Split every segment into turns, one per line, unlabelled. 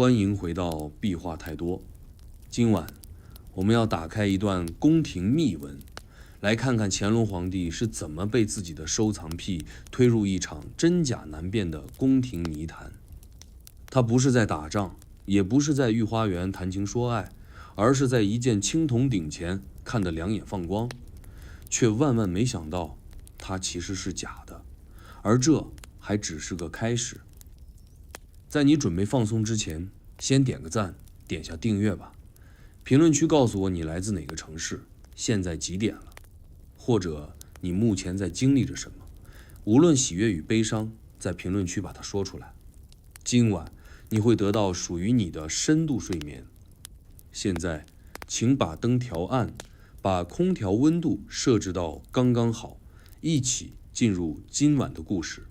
欢迎回到壁画太多。今晚我们要打开一段宫廷秘闻，来看看乾隆皇帝是怎么被自己的收藏癖推入一场真假难辨的宫廷泥潭。他不是在打仗，也不是在御花园谈情说爱，而是在一件青铜鼎前看得两眼放光，却万万没想到它其实是假的，而这还只是个开始。在你准备放松之前，先点个赞，点下订阅吧。评论区告诉我你来自哪个城市，现在几点了，或者你目前在经历着什么。无论喜悦与悲伤，在评论区把它说出来。今晚你会得到属于你的深度睡眠。现在请把灯调暗，把空调温度设置到刚刚好，一起进入今晚的故事。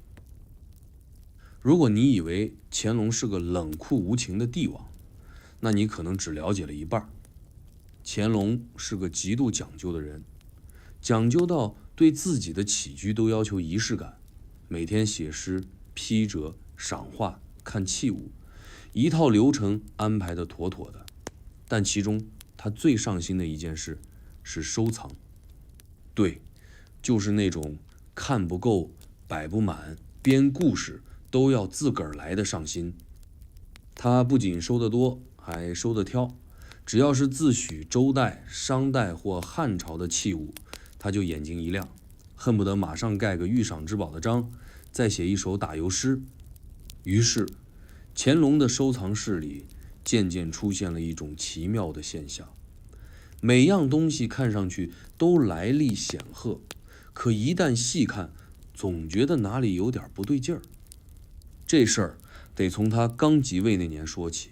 如果你以为乾隆是个冷酷无情的帝王，那你可能只了解了一半。乾隆是个极度讲究的人，讲究到对自己的起居都要求仪式感，每天写诗、批折、赏画、看器物，一套流程安排得妥妥的。但其中他最上心的一件事是收藏。对，就是那种看不够、摆不满、编故事都要自个儿来的上心。他不仅收得多，还收得挑，只要是自诩周代、商代或汉朝的器物，他就眼睛一亮，恨不得马上盖个御赏之宝的章，再写一首打油诗。于是乾隆的收藏室里渐渐出现了一种奇妙的现象，每样东西看上去都来历显赫，可一旦细看，总觉得哪里有点不对劲儿。这事儿得从他刚即位那年说起。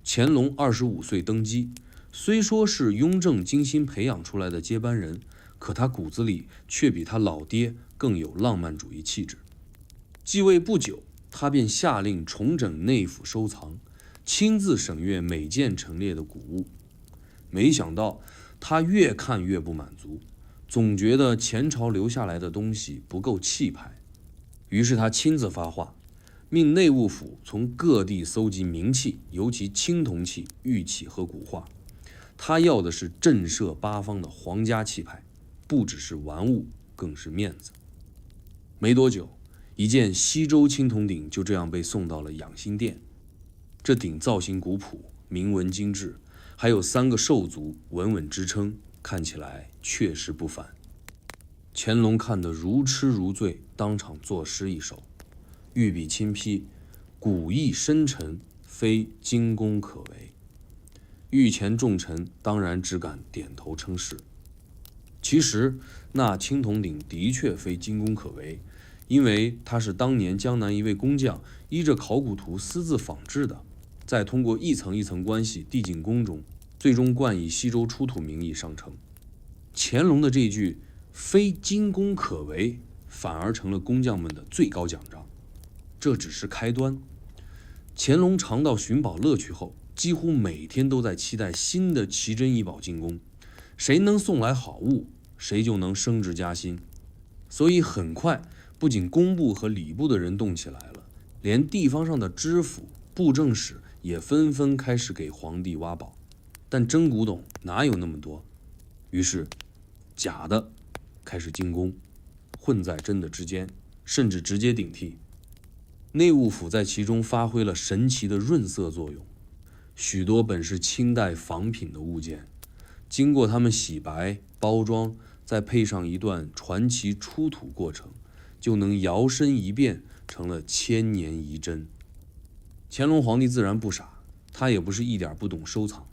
乾隆25岁登基，虽说是雍正精心培养出来的接班人，可他骨子里却比他老爹更有浪漫主义气质。继位不久，他便下令重整内府收藏，亲自审阅每件陈列的古物。没想到他越看越不满足，总觉得前朝留下来的东西不够气派。于是他亲自发话，命内务府从各地搜集名器，尤其青铜器、玉器和古画。他要的是震慑八方的皇家气派，不只是玩物，更是面子。没多久，一件西周青铜鼎就这样被送到了养心殿。这鼎造型古朴，铭文精致，还有3个兽足稳稳支撑，看起来确实不凡。乾隆看得如痴如醉，当场作诗一首，御笔亲批，古意深沉，非精工可为。御前重臣当然只敢点头称是。其实那青铜鼎的确非精工可为，因为它是当年江南一位工匠依着考古图私自仿制的，再通过一层一层关系递进宫中，最终冠以西周出土名义上呈。乾隆的这句非精工可为，反而成了工匠们的最高奖章。这只是开端。乾隆尝到寻宝乐趣后，几乎每天都在期待新的奇珍异宝进宫，谁能送来好物，谁就能升职加薪。所以很快，不仅工部和礼部的人动起来了，连地方上的知府、布政使也纷纷开始给皇帝挖宝。但真古董哪有那么多？于是假的开始进宫，混在真的之间，甚至直接顶替。内务府在其中发挥了神奇的润色作用，许多本是清代仿品的物件，经过他们洗白、包装，再配上一段传奇出土过程，就能摇身一变成了千年遗珍。乾隆皇帝自然不傻，他也不是一点不懂收藏。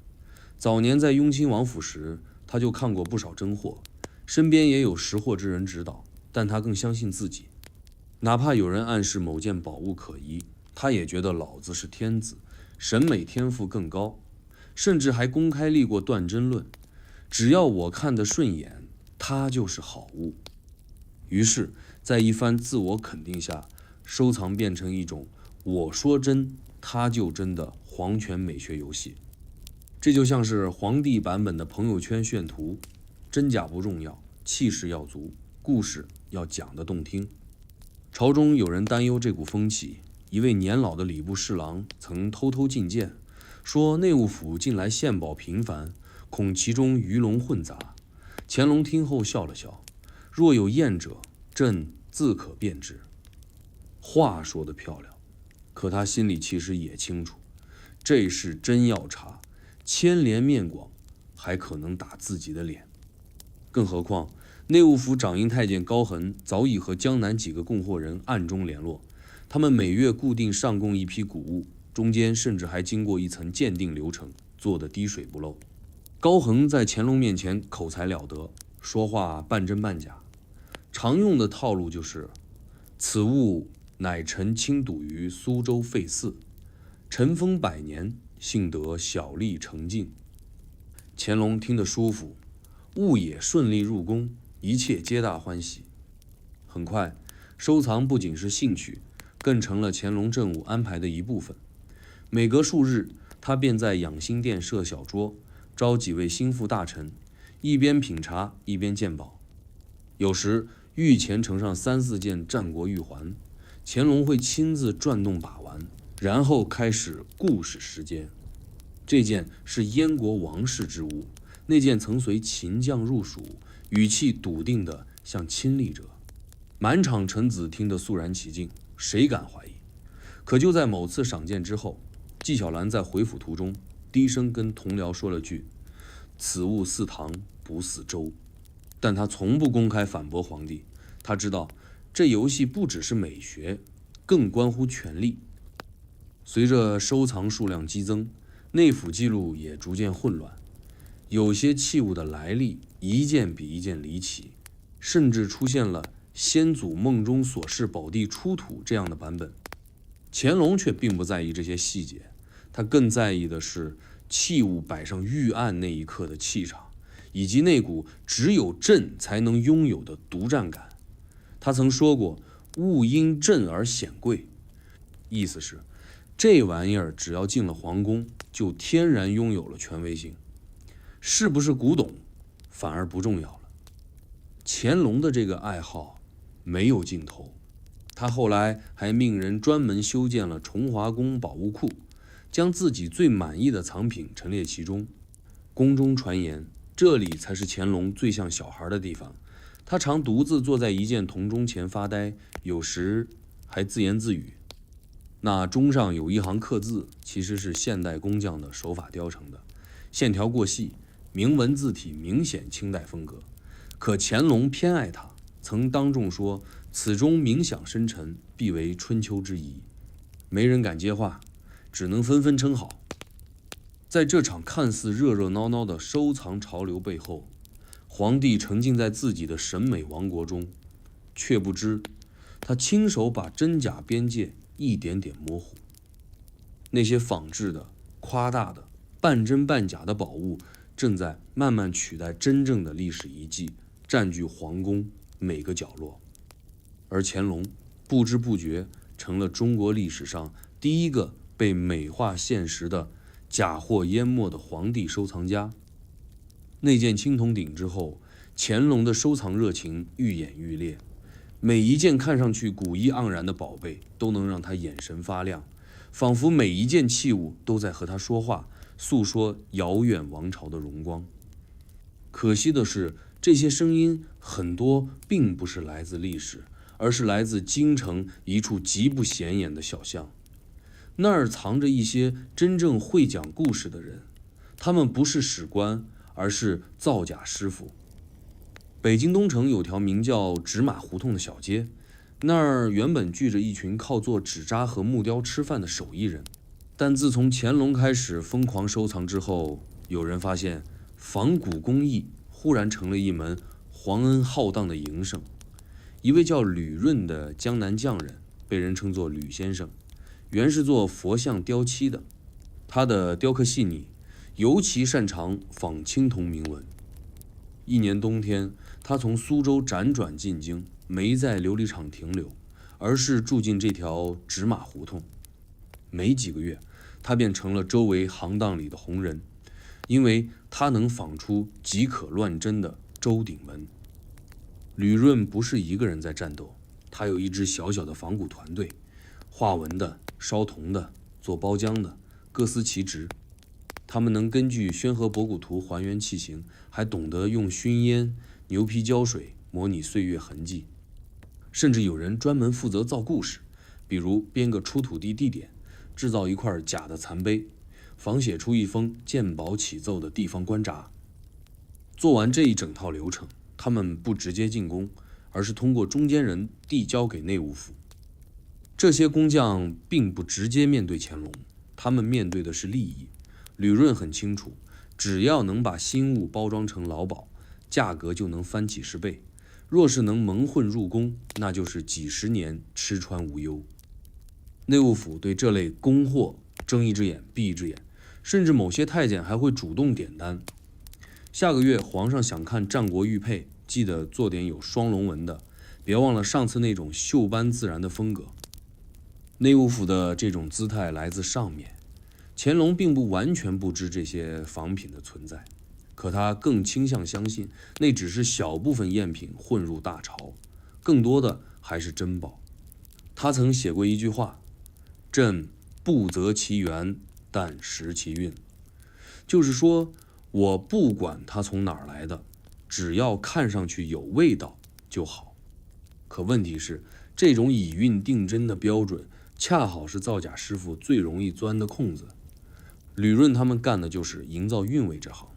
早年在雍亲王府时，他就看过不少真货，身边也有识货之人指导，但他更相信自己。哪怕有人暗示某件宝物可疑，他也觉得老子是天子，审美天赋更高，甚至还公开立过断真论，只要我看得顺眼，它就是好物。于是在一番自我肯定下，收藏变成一种我说真它就真的皇权美学游戏。这就像是皇帝版本的朋友圈炫图，真假不重要，气势要足，故事要讲得动听。朝中有人担忧这股风气，一位年老的礼部侍郎曾偷偷进谏，说内务府近来献宝频繁，恐其中鱼龙混杂。乾隆听后笑了笑，若有验者，朕自可辨之。话说得漂亮，可他心里其实也清楚，这事真要查，牵连面广，还可能打自己的脸。更何况内务府掌印太监高恒早已和江南几个供货人暗中联络，他们每月固定上供一批谷物，中间甚至还经过一层鉴定流程，做得滴水不漏。高恒在乾隆面前口才了得，说话半真半假，常用的套路就是此物乃臣亲睹于苏州废寺，尘封100年，幸得小利成尽。乾隆听得舒服，物也顺利入宫，一切皆大欢喜。很快，收藏不仅是兴趣，更成了乾隆政务安排的一部分。每隔数日，他便在养心殿设小桌，招几位心腹大臣，一边品茶一边鉴宝。有时御前呈上3、4件战国玉环，乾隆会亲自转动把玩，然后开始故事时间。这件是燕国王室之物，那件曾随秦将入蜀，语气笃定的像亲历者。满场臣子听得肃然起敬，谁敢怀疑？可就在某次赏鉴之后，纪晓岚在回府途中低声跟同僚说了句：“此物似唐，不似周。”但他从不公开反驳皇帝，他知道这游戏不只是美学，更关乎权力。随着收藏数量激增，内府记录也逐渐混乱，有些器物的来历一件比一件离奇，甚至出现了先祖梦中所示宝地出土这样的版本。乾隆却并不在意这些细节，他更在意的是器物摆上御案那一刻的气场，以及那股只有朕才能拥有的独占感。他曾说过物因朕而显贵，意思是这玩意儿只要进了皇宫，就天然拥有了权威性，是不是古董反而不重要了。乾隆的这个爱好没有尽头，他后来还命人专门修建了崇华宫宝物库，将自己最满意的藏品陈列其中。宫中传言，这里才是乾隆最像小孩的地方。他常独自坐在一件铜钟前发呆，有时还自言自语。那钟上有一行刻字，其实是现代工匠的手法雕成的，线条过细，铭文字体明显清代风格。可乾隆偏爱它，曾当众说此中冥想深沉，必为春秋之遗。没人敢接话，只能纷纷称好。在这场看似热热闹闹的收藏潮流背后，皇帝沉浸在自己的审美王国中，却不知他亲手把真假边界一点点模糊。那些仿制的、夸大的、半真半假的宝物，正在慢慢取代真正的历史遗迹，占据皇宫每个角落。而乾隆不知不觉成了中国历史上第一个被美化现实的假货淹没的皇帝收藏家。那件青铜鼎之后，乾隆的收藏热情愈演愈烈，每一件看上去古意盎然的宝贝都能让他眼神发亮，仿佛每一件器物都在和他说话，诉说遥远王朝的荣光。可惜的是，这些声音很多并不是来自历史，而是来自京城一处极不显眼的小巷。那儿藏着一些真正会讲故事的人，他们不是史官，而是造假师傅。北京东城有条名叫纸马胡同的小街，那儿原本聚着一群靠做纸扎和木雕吃饭的手艺人，但自从乾隆开始疯狂收藏之后，有人发现仿古工艺忽然成了一门皇恩浩荡的营生。一位叫吕润的江南匠人，被人称作吕先生，原是做佛像雕漆的。他的雕刻细腻，尤其擅长仿青铜铭文。一年冬天，他从苏州辗转进京，没在琉璃厂停留，而是住进这条纸马胡同。没几个月，他便成了周围行当里的红人，因为他能仿出即可乱真的周鼎文。吕润不是一个人在战斗，他有一支小小的仿古团队，画纹的、烧铜的、做包浆的，各司其职。他们能根据宣和博古图还原器形，还懂得用熏烟、牛皮胶水模拟岁月痕迹。甚至有人专门负责造故事，比如编个出土地地点，制造一块假的残碑，仿写出一封鉴宝启奏的地方官札。做完这一整套流程，他们不直接进宫，而是通过中间人递交给内务府。这些工匠并不直接面对乾隆，他们面对的是利益。吕润很清楚，只要能把新物包装成劳宝，价格就能翻几十倍。若是能蒙混入宫，那就是几十年吃穿无忧。内务府对这类供货睁一只眼闭一只眼，甚至某些太监还会主动点单。下个月皇上想看战国玉佩，记得做点有双龙纹的，别忘了上次那种绣般自然的风格。内务府的这种姿态来自上面，乾隆并不完全不知这些仿品的存在，可他更倾向相信那只是小部分赝品混入大潮，更多的还是珍宝。他曾写过一句话：朕不择其源，但识其运。就是说，我不管它从哪儿来的，只要看上去有味道就好。可问题是，这种以韵定真的标准，恰好是造假师傅最容易钻的空子。吕润他们干的就是营造韵味这行，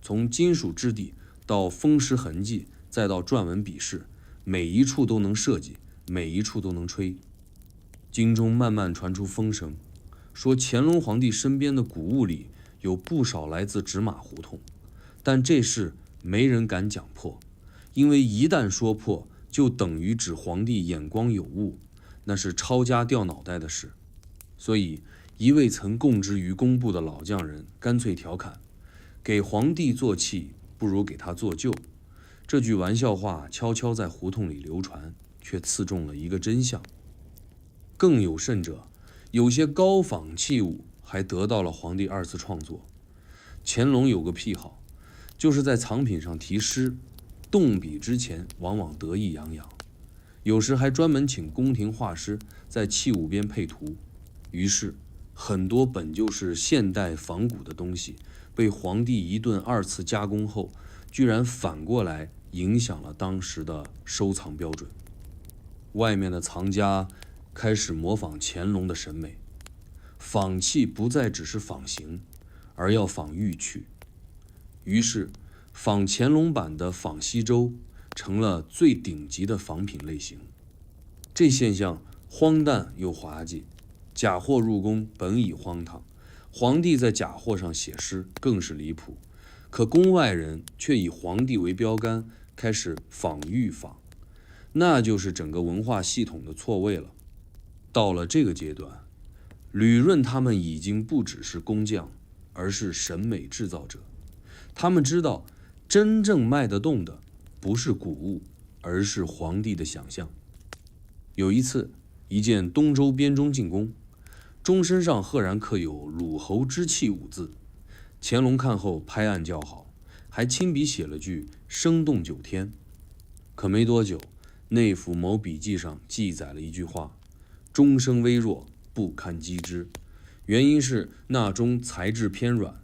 从金属质地到风蚀痕迹，再到篆文笔势，每一处都能设计，每一处都能吹。京中慢慢传出风声，说乾隆皇帝身边的古物里有不少来自纸马胡同，但这事没人敢讲破，因为一旦说破，就等于指皇帝眼光有误，那是抄家掉脑袋的事。所以一位曾供职于工部的老匠人干脆调侃：给皇帝做器，不如给他做旧。这句玩笑话悄悄在胡同里流传，却刺中了一个真相。更有甚者，有些高仿器物还得到了皇帝二次创作。乾隆有个癖好，就是在藏品上题诗，动笔之前往往得意洋洋，有时还专门请宫廷画师在器物边配图。于是很多本就是现代仿古的东西，被皇帝一顿二次加工后，居然反过来影响了当时的收藏标准。外面的藏家开始模仿乾隆的审美，仿器不再只是仿形，而要仿玉器。于是仿乾隆版的仿西周成了最顶级的仿品类型。这现象荒诞又滑稽，假货入宫本已荒唐，皇帝在假货上写诗更是离谱。可宫外人却以皇帝为标杆，开始仿玉仿，那就是整个文化系统的错位了。到了这个阶段，吕润他们已经不只是工匠，而是审美制造者。他们知道，真正卖得动的不是古物，而是皇帝的想象。有一次，一件东周编钟进宫，钟身上赫然刻有“鲁侯之器”5字。乾隆看后拍案叫好，还亲笔写了句“生动9天”。可没多久，内府某笔记上记载了一句话：“钟声微弱，不堪击之。”原因是那钟材质偏软，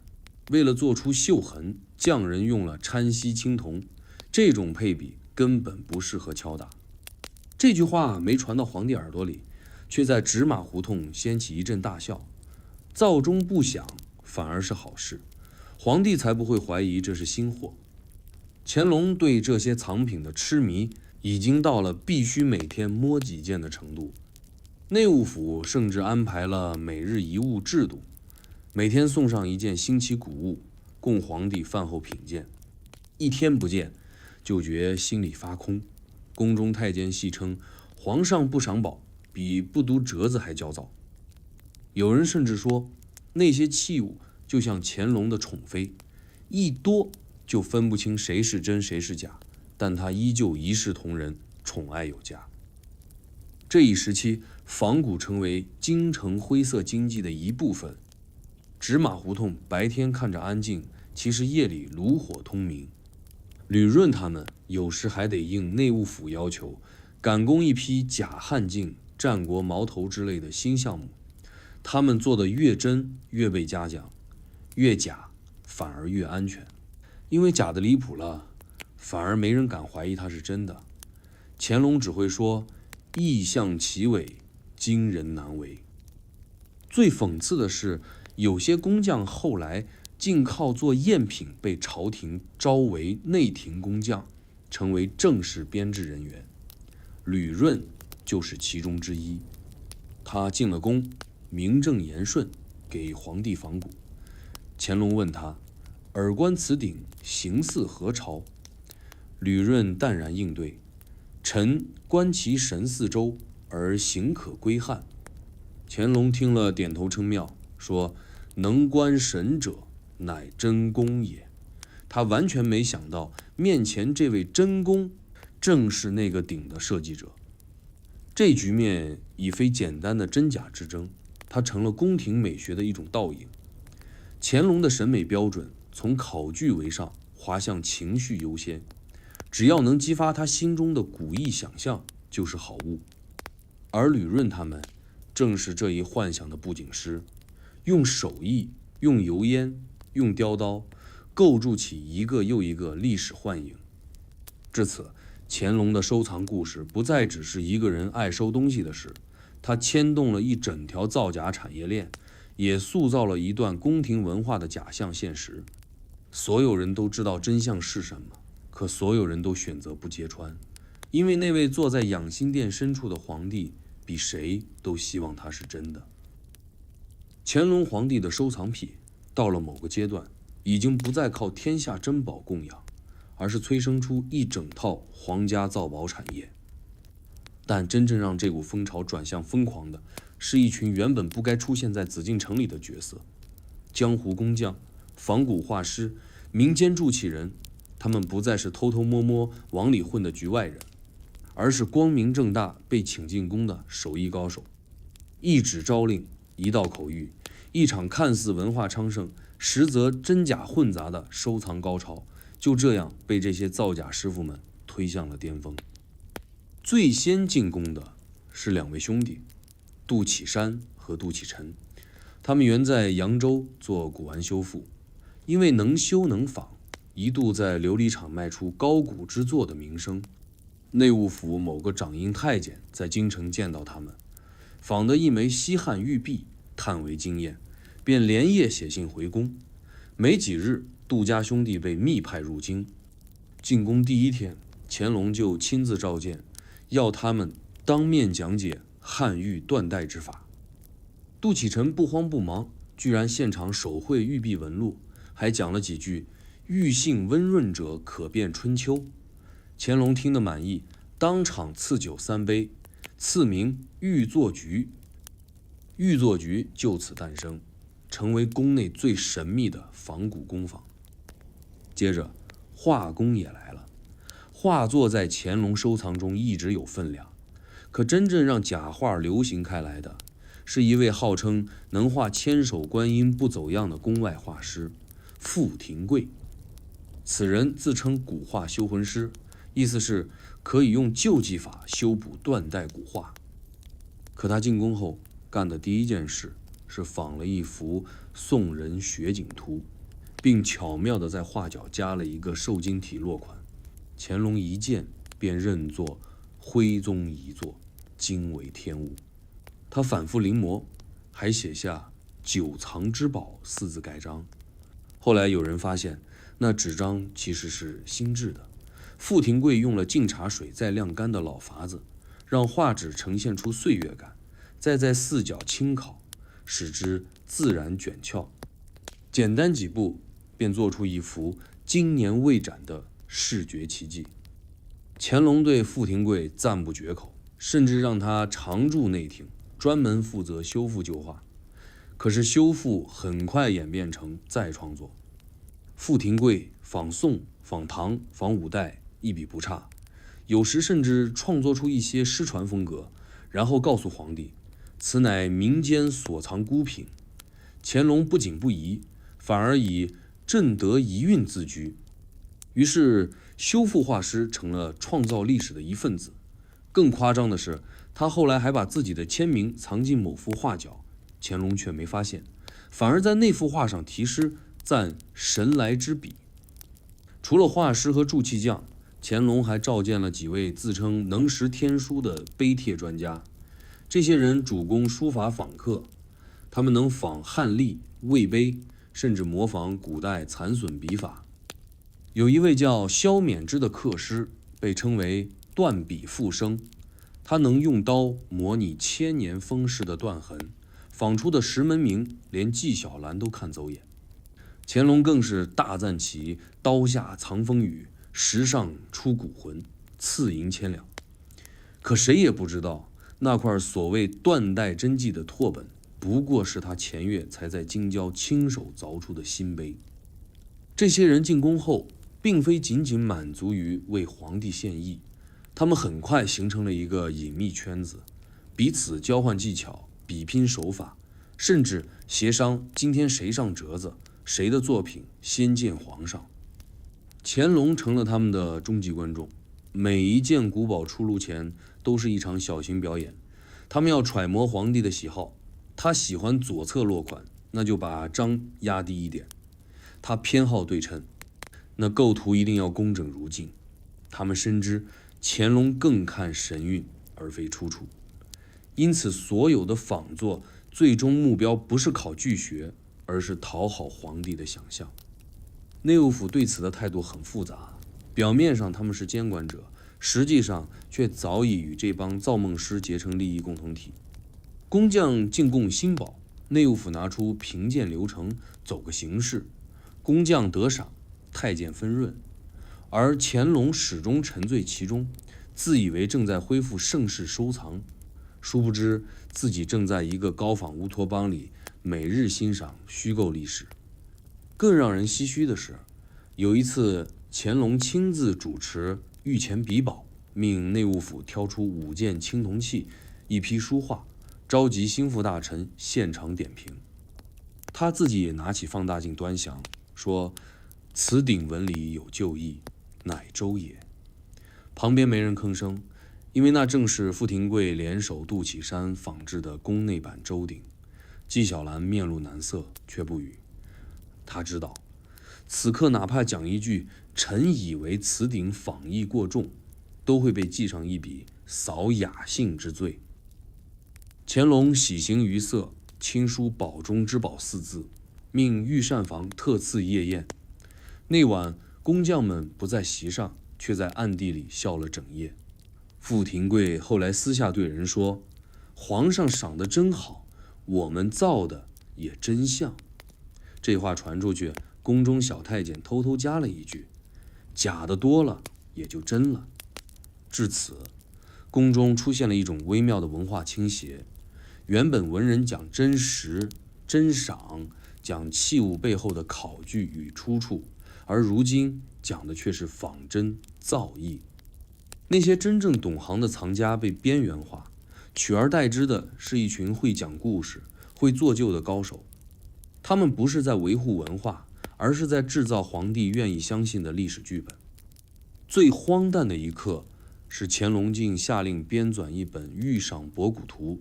为了做出绣痕，匠人用了掺锡青铜，这种配比根本不适合敲打。这句话没传到皇帝耳朵里，却在纸马胡同掀起一阵大笑。造钟不响反而是好事，皇帝才不会怀疑这是新货。乾隆对这些藏品的痴迷已经到了必须每天摸几件的程度。内务府甚至安排了每日一物制度，每天送上一件新奇古物，供皇帝饭后品鉴。一天不见，就觉心里发空。宫中太监戏称，皇上不赏宝，比不读折子还焦躁。有人甚至说，那些器物就像乾隆的宠妃，一多就分不清谁是真谁是假，但他依旧一视同仁，宠爱有加。这一时期，仿古成为京城灰色经济的一部分。纸马胡同白天看着安静，其实夜里炉火通明。吕润他们有时还得应内务府要求，赶工一批假汉镜，战国矛头之类的新项目，他们做的越真越被嘉奖，越假反而越安全，因为假的离谱了，反而没人敢怀疑它是真的。乾隆只会说意象奇伟，惊人难为。最讽刺的是，有些工匠后来竟靠做赝品被朝廷招为内廷工匠，成为正式编制人员。吕润就是其中之一。他进了宫，名正言顺给皇帝仿古。乾隆问他：“尔观此鼎形似何朝？”吕润淡然应对：“臣观其神似周，而形可归汉。”乾隆听了点头称妙，说：“能观神者，乃真公也。”他完全没想到，面前这位真公正是那个鼎的设计者。这局面已非简单的真假之争，它成了宫廷美学的一种倒影。乾隆的审美标准从考据为上，滑向情绪优先，只要能激发他心中的古意想象，就是好物。而吕润他们正是这一幻想的布景师，用手艺，用油烟，用雕刀，构筑起一个又一个历史幻影。至此，乾隆的收藏故事不再只是一个人爱收东西的事，他牵动了一整条造假产业链，也塑造了一段宫廷文化的假象现实。所有人都知道真相是什么，可所有人都选择不揭穿，因为那位坐在养心殿深处的皇帝比谁都希望它是真的。乾隆皇帝的收藏癖到了某个阶段，已经不再靠天下珍宝供养，而是催生出一整套皇家造宝产业。但真正让这股风潮转向疯狂的，是一群原本不该出现在紫禁城里的角色：江湖工匠、仿古画师、民间筑起人。他们不再是偷偷摸摸往里混的局外人，而是光明正大被请进宫的手艺高手。一纸诏令，一道口谕，一场看似文化昌盛，实则真假混杂的收藏高潮，就这样被这些造假师傅们推向了巅峰。最先进宫的是两位兄弟，杜启山和杜启臣。他们原在扬州做古玩修复，因为能修能仿，一度在琉璃厂卖出高古之作的名声。内务府某个掌印太监在京城见到他们，仿的一枚西汉玉璧，叹为惊艳，便连夜写信回宫。没几日，杜家兄弟被密派入京。进宫第一天，乾隆就亲自召见，要他们当面讲解汉玉断代之法。杜启臣不慌不忙，居然现场手绘玉璧纹路，还讲了几句玉性温润者可辨春秋。乾隆听得满意，当场赐酒3杯，赐名玉作局。玉作局就此诞生，成为宫内最神秘的仿古工坊。接着画工也来了。画作在乾隆收藏中一直有分量，可真正让假画流行开来的，是一位号称能画千手观音不走样的宫外画师傅廷贵。此人自称古画修魂师，意思是可以用旧技法修补断代古画。可他进宫后干的第一件事是仿了一幅宋人雪景图，并巧妙地在画角加了一个瘦金体落款。乾隆一见便认作徽宗遗作，惊为天物。他反复临摹，还写下久藏之宝4字盖章。后来有人发现，那纸张其实是新制的。傅廷贵用了净茶水再晾干的老法子，让画纸呈现出岁月感，再在4角轻烤，使之自然卷翘。简单几步，便做出一幅经年未展的视觉奇迹。乾隆对傅廷贵赞不绝口，甚至让他常驻内廷，专门负责修复旧画。可是修复很快演变成再创作。傅廷贵仿宋、仿唐、仿五代一笔不差，有时甚至创作出一些失传风格，然后告诉皇帝，此乃民间所藏孤品。乾隆不仅不疑，反而以正得遗韵自居。于是修复画师成了创造历史的一份子。更夸张的是，他后来还把自己的签名藏进某幅画角，乾隆却没发现，反而在那幅画上题诗赞神来之笔。除了画师和铸器匠，乾隆还召见了几位自称能识天书的碑帖专家。这些人主攻书法仿刻，他们能仿汉隶、魏碑，甚至模仿古代残损笔法。有一位叫萧勉之的刻师，被称为断笔复生，他能用刀模拟千年风势的断痕，仿出的石门铭连纪晓岚都看走眼。乾隆更是大赞其刀下藏风雨，石上出古魂，赐银千两。可谁也不知道，那块所谓断代真迹的拓本，不过是他前月才在京郊亲手凿出的新碑。这些人进宫后，并非仅仅满足于为皇帝献艺，他们很快形成了一个隐秘圈子，彼此交换技巧，比拼手法，甚至协商今天谁上折子，谁的作品先见皇上。乾隆成了他们的终极观众，每一件古宝出炉前都是一场小型表演。他们要揣摩皇帝的喜好，他喜欢左侧落款，那就把章压低一点；他偏好对称，那构图一定要工整如镜。他们深知乾隆更看神韵而非出处，因此所有的仿作最终目标不是考据学，而是讨好皇帝的想象。内务府对此的态度很复杂，表面上他们是监管者，实际上却早已与这帮造梦师结成利益共同体。工匠进贡新宝，内务府拿出评鉴流程，走个形式，工匠得赏，太监分润。而乾隆始终沉醉其中，自以为正在恢复盛世收藏，殊不知自己正在一个高仿乌托邦里每日欣赏虚构历史。更让人唏嘘的是，有一次乾隆亲自主持御前比宝，命内务府挑出5件青铜器、1批书画，召集心腹大臣现场点评。他自己也拿起放大镜端详，说：“此鼎纹理有旧意，乃周也。”旁边没人吭声，因为那正是傅廷贵联手杜启山仿制的宫内版周鼎。纪晓岚面露难色，却不语。他知道，此刻哪怕讲一句“臣以为此鼎仿意过重”，都会被记上一笔扫雅兴之罪。乾隆喜形于色，亲书“宝中之宝”4字，命御膳房特赐夜宴。那晚，工匠们不在席上，却在暗地里笑了整夜。傅廷贵后来私下对人说：“皇上赏得真好，我们造的也真像。”这话传出去，宫中小太监偷偷加了一句：“假的多了，也就真了。”至此，宫中出现了一种微妙的文化倾斜。原本文人讲真实、真赏，讲器物背后的考据与出处，而如今讲的却是仿真造诣。那些真正懂行的藏家被边缘化，取而代之的是一群会讲故事、会做旧的高手。他们不是在维护文化，而是在制造皇帝愿意相信的历史剧本。最荒诞的一刻是乾隆竟下令编纂一本御赏博古图，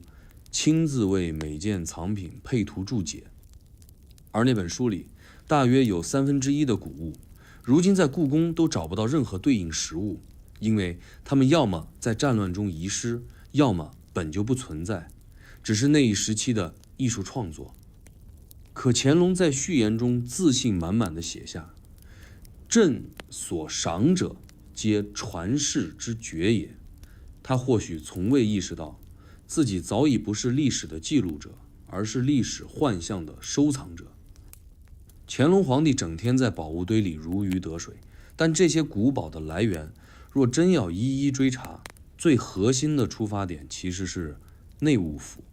亲自为每件藏品配图注解。而那本书里大约有1/3的古物，如今在故宫都找不到任何对应实物，因为他们要么在战乱中遗失，要么本就不存在，只是那一时期的艺术创作。可乾隆在序言中自信满满地写下：“朕所赏者，皆传世之绝也。”他或许从未意识到，自己早已不是历史的记录者，而是历史幻象的收藏者。乾隆皇帝整天在宝物堆里如鱼得水，但这些古宝的来源，若真要一一追查，最核心的出发点其实是内务府。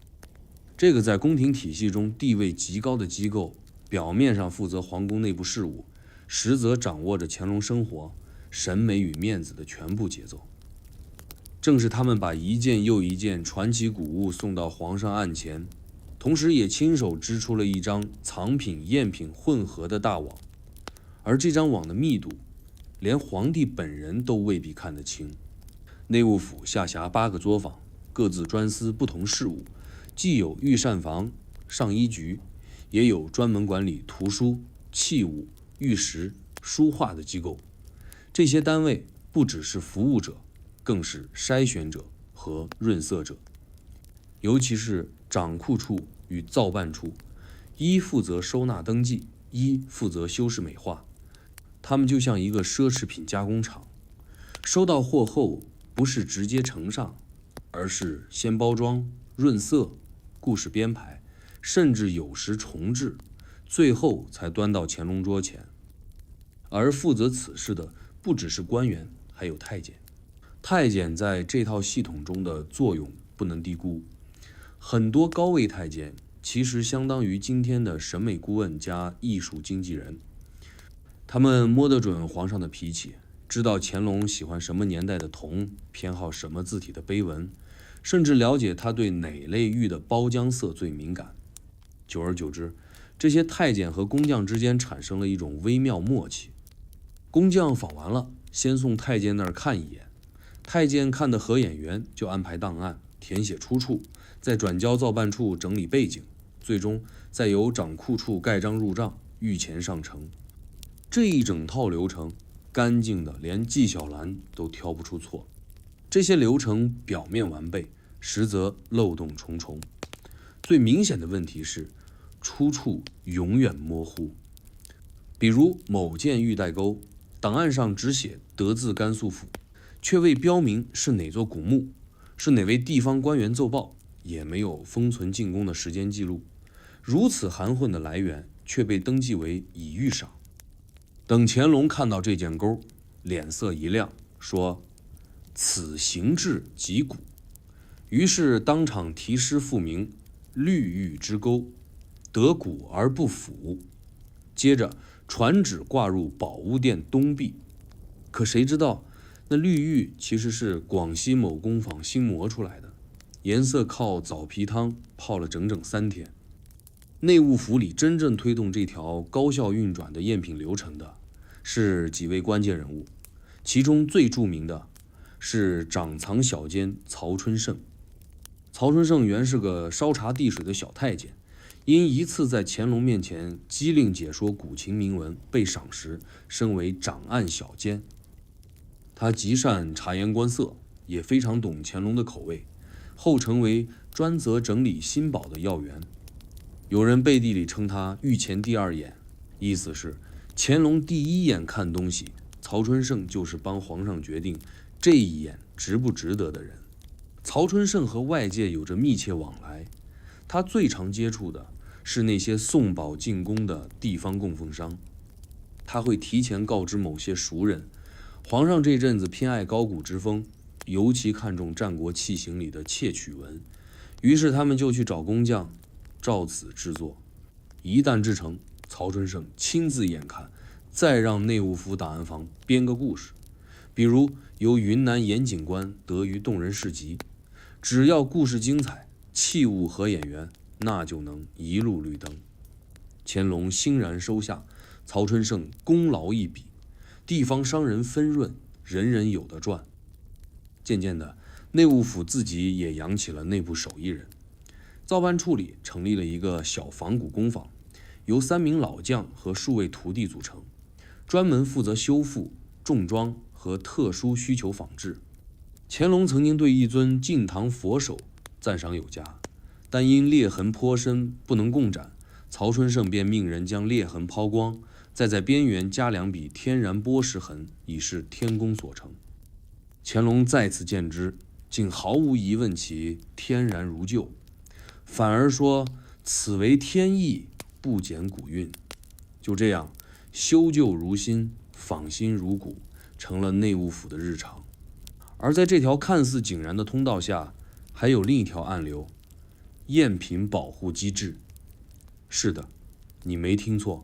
这个在宫廷体系中地位极高的机构，表面上负责皇宫内部事务，实则掌握着乾隆生活、审美与面子的全部节奏。正是他们把一件又一件传奇古物送到皇上案前，同时也亲手织出了一张藏品赝品混合的大网，而这张网的密度，连皇帝本人都未必看得清。内务府下辖8个作坊，各自专司不同事务，既有御膳房、上衣局，也有专门管理图书、器物、玉石、书画的机构。这些单位不只是服务者，更是筛选者和润色者。尤其是掌库处与造办处，一负责收纳登记，一负责修饰美化。他们就像一个奢侈品加工厂，收到货后不是直接呈上，而是先包装、润色、故事编排，甚至有时重制，最后才端到乾隆桌前。而负责此事的不只是官员，还有太监。太监在这套系统中的作用不能低估。很多高位太监其实相当于今天的审美顾问加艺术经纪人，他们摸得准皇上的脾气，知道乾隆喜欢什么年代的铜，偏好什么字体的碑文，甚至了解他对哪类玉的包浆色最敏感。久而久之，这些太监和工匠之间产生了一种微妙默契。工匠访完了，先送太监那儿看一眼，太监看得合眼缘，就安排档案，填写出处，再转交造办处整理背景，最终再由掌库处盖章入账，御前上呈。这一整套流程干净的连纪晓岚都挑不出错。这些流程表面完备，实则漏洞重重。最明显的问题是出处永远模糊。比如某件玉带钩，档案上只写德字甘肃府，却未标明是哪座古墓，是哪位地方官员奏报，也没有封存进宫的时间记录。如此含混的来源却被登记为已御赏。等乾隆看到这件钩，脸色一亮，说：“此形制极古。”于是当场题诗赋名：“绿玉之钩，得古而不腐。”接着传旨挂入宝物殿东壁。可谁知道，那绿玉其实是广西某工坊新磨出来的，颜色靠枣皮汤泡了整整3天。内务府里真正推动这条高效运转的验品流程的是几位关键人物，其中最著名的是掌藏小监曹春盛。曹春盛原是个烧茶递水的小太监，因一次在乾隆面前机灵解说古琴铭文被赏识，升为掌案小监。他极善察言观色，也非常懂乾隆的口味，后成为专责整理新宝的要员。有人背地里称他御前第2眼，意思是乾隆第1眼看东西，曹春盛就是帮皇上决定这一眼值不值得的人。曹春盛和外界有着密切往来，他最常接触的是那些送宝进宫的地方供奉商。他会提前告知某些熟人，皇上这阵子偏爱高古之风，尤其看重战国器形里的窃取文，于是他们就去找工匠照此制作。一旦制成，曹春盛亲自验看，再让内务府档案房编个故事，比如由云南严警官得于动人事迹，只要故事精彩，器物合眼缘，那就能一路绿灯。乾隆欣然收下，曹春盛功劳一笔，地方商人分润，人人有得赚。渐渐的，内务府自己也养起了内部手艺人。造办处里成立了一个小仿古工坊，由3名老匠和数位徒弟组成，专门负责修复、重装和特殊需求仿制。乾隆曾经对一尊晋唐佛手赞赏有加，但因裂痕颇深不能共展，曹春盛便命人将裂痕抛光，再在边缘加2笔天然剥蚀痕，以示天工所成。乾隆再次见之，竟毫无疑问其天然如旧，反而说此为天意，不减古韵。就这样，修旧如新，仿新如古，成了内务府的日常。而在这条看似井然的通道下，还有另一条暗流——赝品保护机制。是的，你没听错，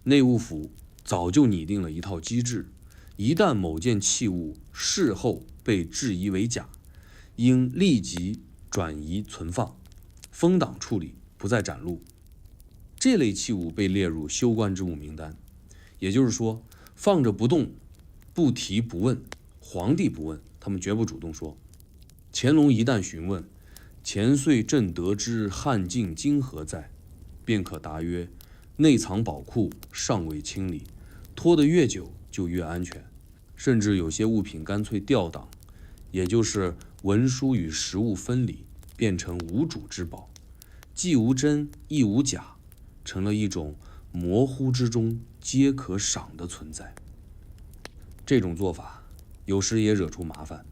内务府早就拟定了一套机制，一旦某件器物事后被质疑为假，应立即转移存放，封档处理，不再展露。这类器物被列入休官之物名单，也就是说，放着不动，不提不问，皇帝不问，他们绝不主动说。乾隆一旦询问，前岁朕得知汉境今何在，便可答曰：内藏宝库，尚未清理，拖得越久就越安全。甚至有些物品干脆调档，也就是文书与实物分离，变成无主之宝，既无真亦无假，成了一种模糊之中皆可赏的存在。这种做法有时也惹出麻烦。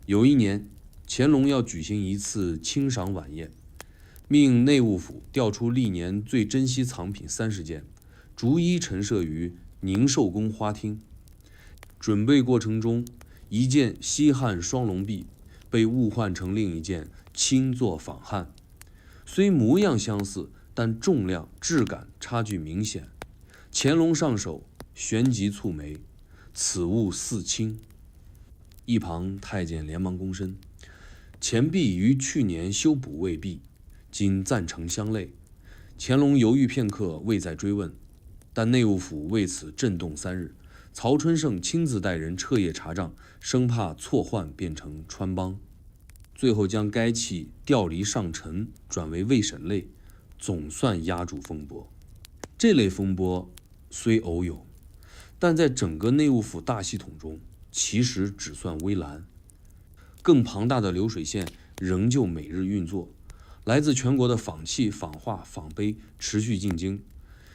有一年，乾隆要举行一次清赏晚宴，命内务府调出历年最珍稀藏品30件，逐一陈设于宁寿宫花厅。准备过程中，一件西汉双龙璧被误换成另一件清作仿汉，虽模样相似，但重量质感差距明显。乾隆上手旋即蹙眉，此物似清。一旁太监连忙躬身，前璧于去年修补未毕，今暂成相类。乾隆犹豫片刻，未再追问，但内务府为此震动3日。曹春盛亲自带人彻夜查账，生怕错换变成穿帮，最后将该器调离上陈，转为未审类，总算压住风波。这类风波虽偶有，但在整个内务府大系统中，其实只算微澜。更庞大的流水线仍旧每日运作，来自全国的仿器、仿画、仿碑持续进京，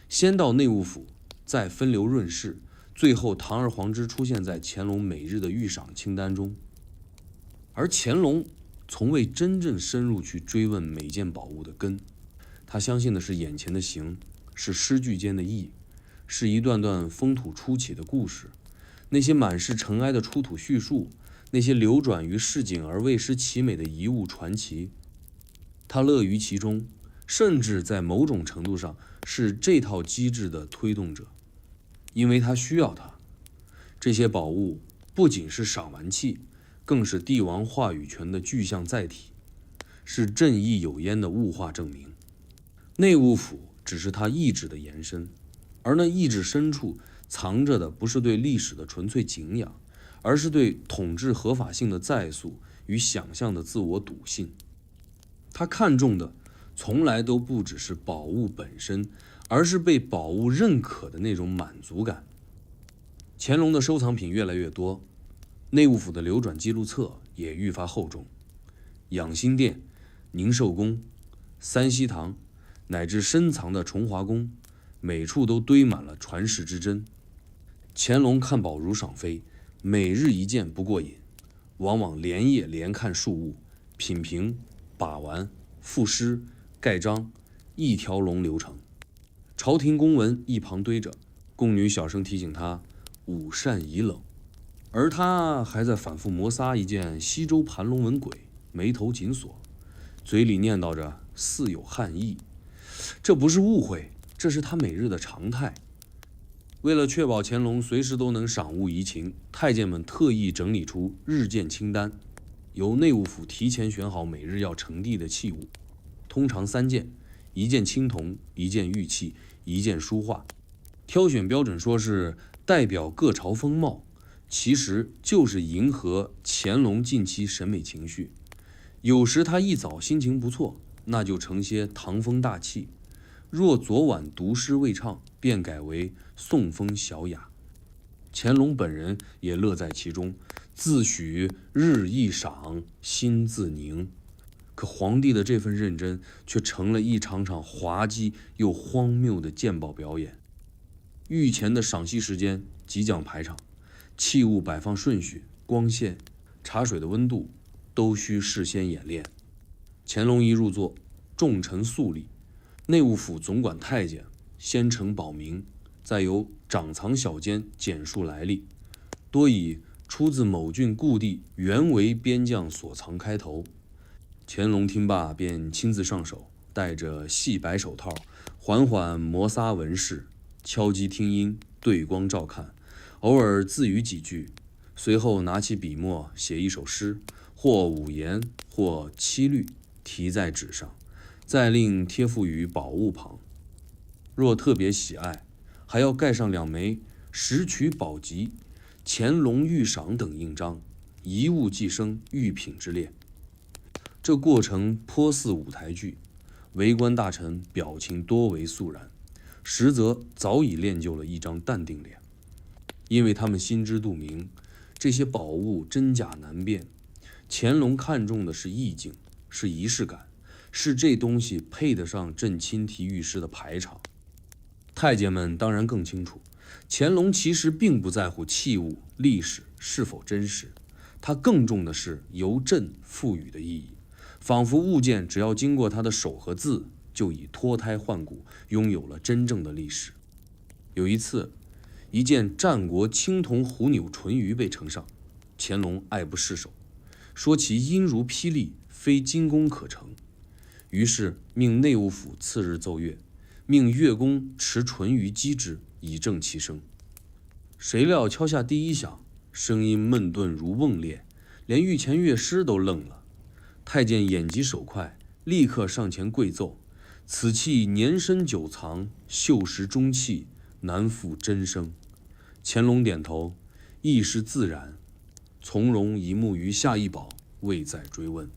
先到内务府，再分流润饰，最后堂而皇之出现在乾隆每日的御赏清单中。而乾隆从未真正深入去追问每件宝物的根，他相信的是眼前的形，是诗句间的意，是一段段风土初起的故事，那些满是尘埃的出土叙述，那些流转于市井而未失其美的遗物传奇。他乐于其中，甚至在某种程度上是这套机制的推动者，因为他需要它。这些宝物不仅是赏玩器，更是帝王话语权的具象载体，是正义有焉的物化证明。内务府只是他意志的延伸，而那意志深处藏着的不是对历史的纯粹敬仰，而是对统治合法性的再塑与想象的自我笃信。他看重的从来都不只是宝物本身，而是被宝物认可的那种满足感。乾隆的收藏品越来越多，内务府的流转记录册也愈发厚重。养心殿、宁寿宫、三希堂，乃至深藏的崇华宫，每处都堆满了传世之珍。乾隆看宝如赏飞，每日一件不过瘾，往往连夜连看数物，品评、把玩、赋诗、盖章，一条龙流程。朝廷公文一旁堆着，宫女小声提醒他午膳已冷，而他还在反复摩挲一件西周盘龙纹簋，眉头紧锁，嘴里念叨着似有汉意。这不是误会，这是他每日的常态。为了确保乾隆随时都能赏物怡情，太监们特意整理出日件清单，由内务府提前选好每日要呈递的器物，通常3件，一件青铜，一件玉器，一件书画。挑选标准说是代表各朝风貌，其实就是迎合乾隆近期审美情绪。有时他一早心情不错，那就盛些唐风大气；若昨晚读诗未唱，便改为宋风小雅。乾隆本人也乐在其中，自诩日一赏，心自宁。可皇帝的这份认真，却成了一场场滑稽又荒谬的鉴宝表演。御前的赏析时间即将排场，器物摆放顺序、光线、茶水的温度，都需事先演练。乾隆一入座，众臣肃立，内务府总管太监先呈宝名，再由掌藏小监简述来历，多以出自某郡故地原为边将所藏开头。乾隆听罢，便亲自上手，戴着细白手套，缓缓摩挲纹饰，敲击听音，对光照看，偶尔自语几句，随后拿起笔墨写一首诗，或五言，或七律，题在纸上，再另贴附于宝物旁。若特别喜爱，还要盖上2枚拾取宝籍、乾隆御赏等印章，一物既生，御品之列。这过程颇似舞台剧，围观大臣表情多为肃然，实则早已练就了一张淡定脸，因为他们心知肚明，这些宝物真假难辨。乾隆看重的是意境，是仪式感，是这东西配得上朕亲提御史的排场。太监们当然更清楚，乾隆其实并不在乎器物历史是否真实，他更重的是由朕赋予的意义，仿佛物件只要经过他的手和字，就已脱胎换骨，拥有了真正的历史。有一次，一件战国青铜虎钮纯鱼被呈上，乾隆爱不释手，说其音如霹雳，非金工可成。于是命内务府次日奏乐，命乐工持纯鱼击之，以正其声。谁料敲下第一响，声音闷顿如瓮裂，连御前乐师都愣了。太监眼疾手快，立刻上前跪奏：“此器年深久藏，锈蚀中气，难复真声。”乾隆点头，意识自然，从容一目于下一宝，未再追问。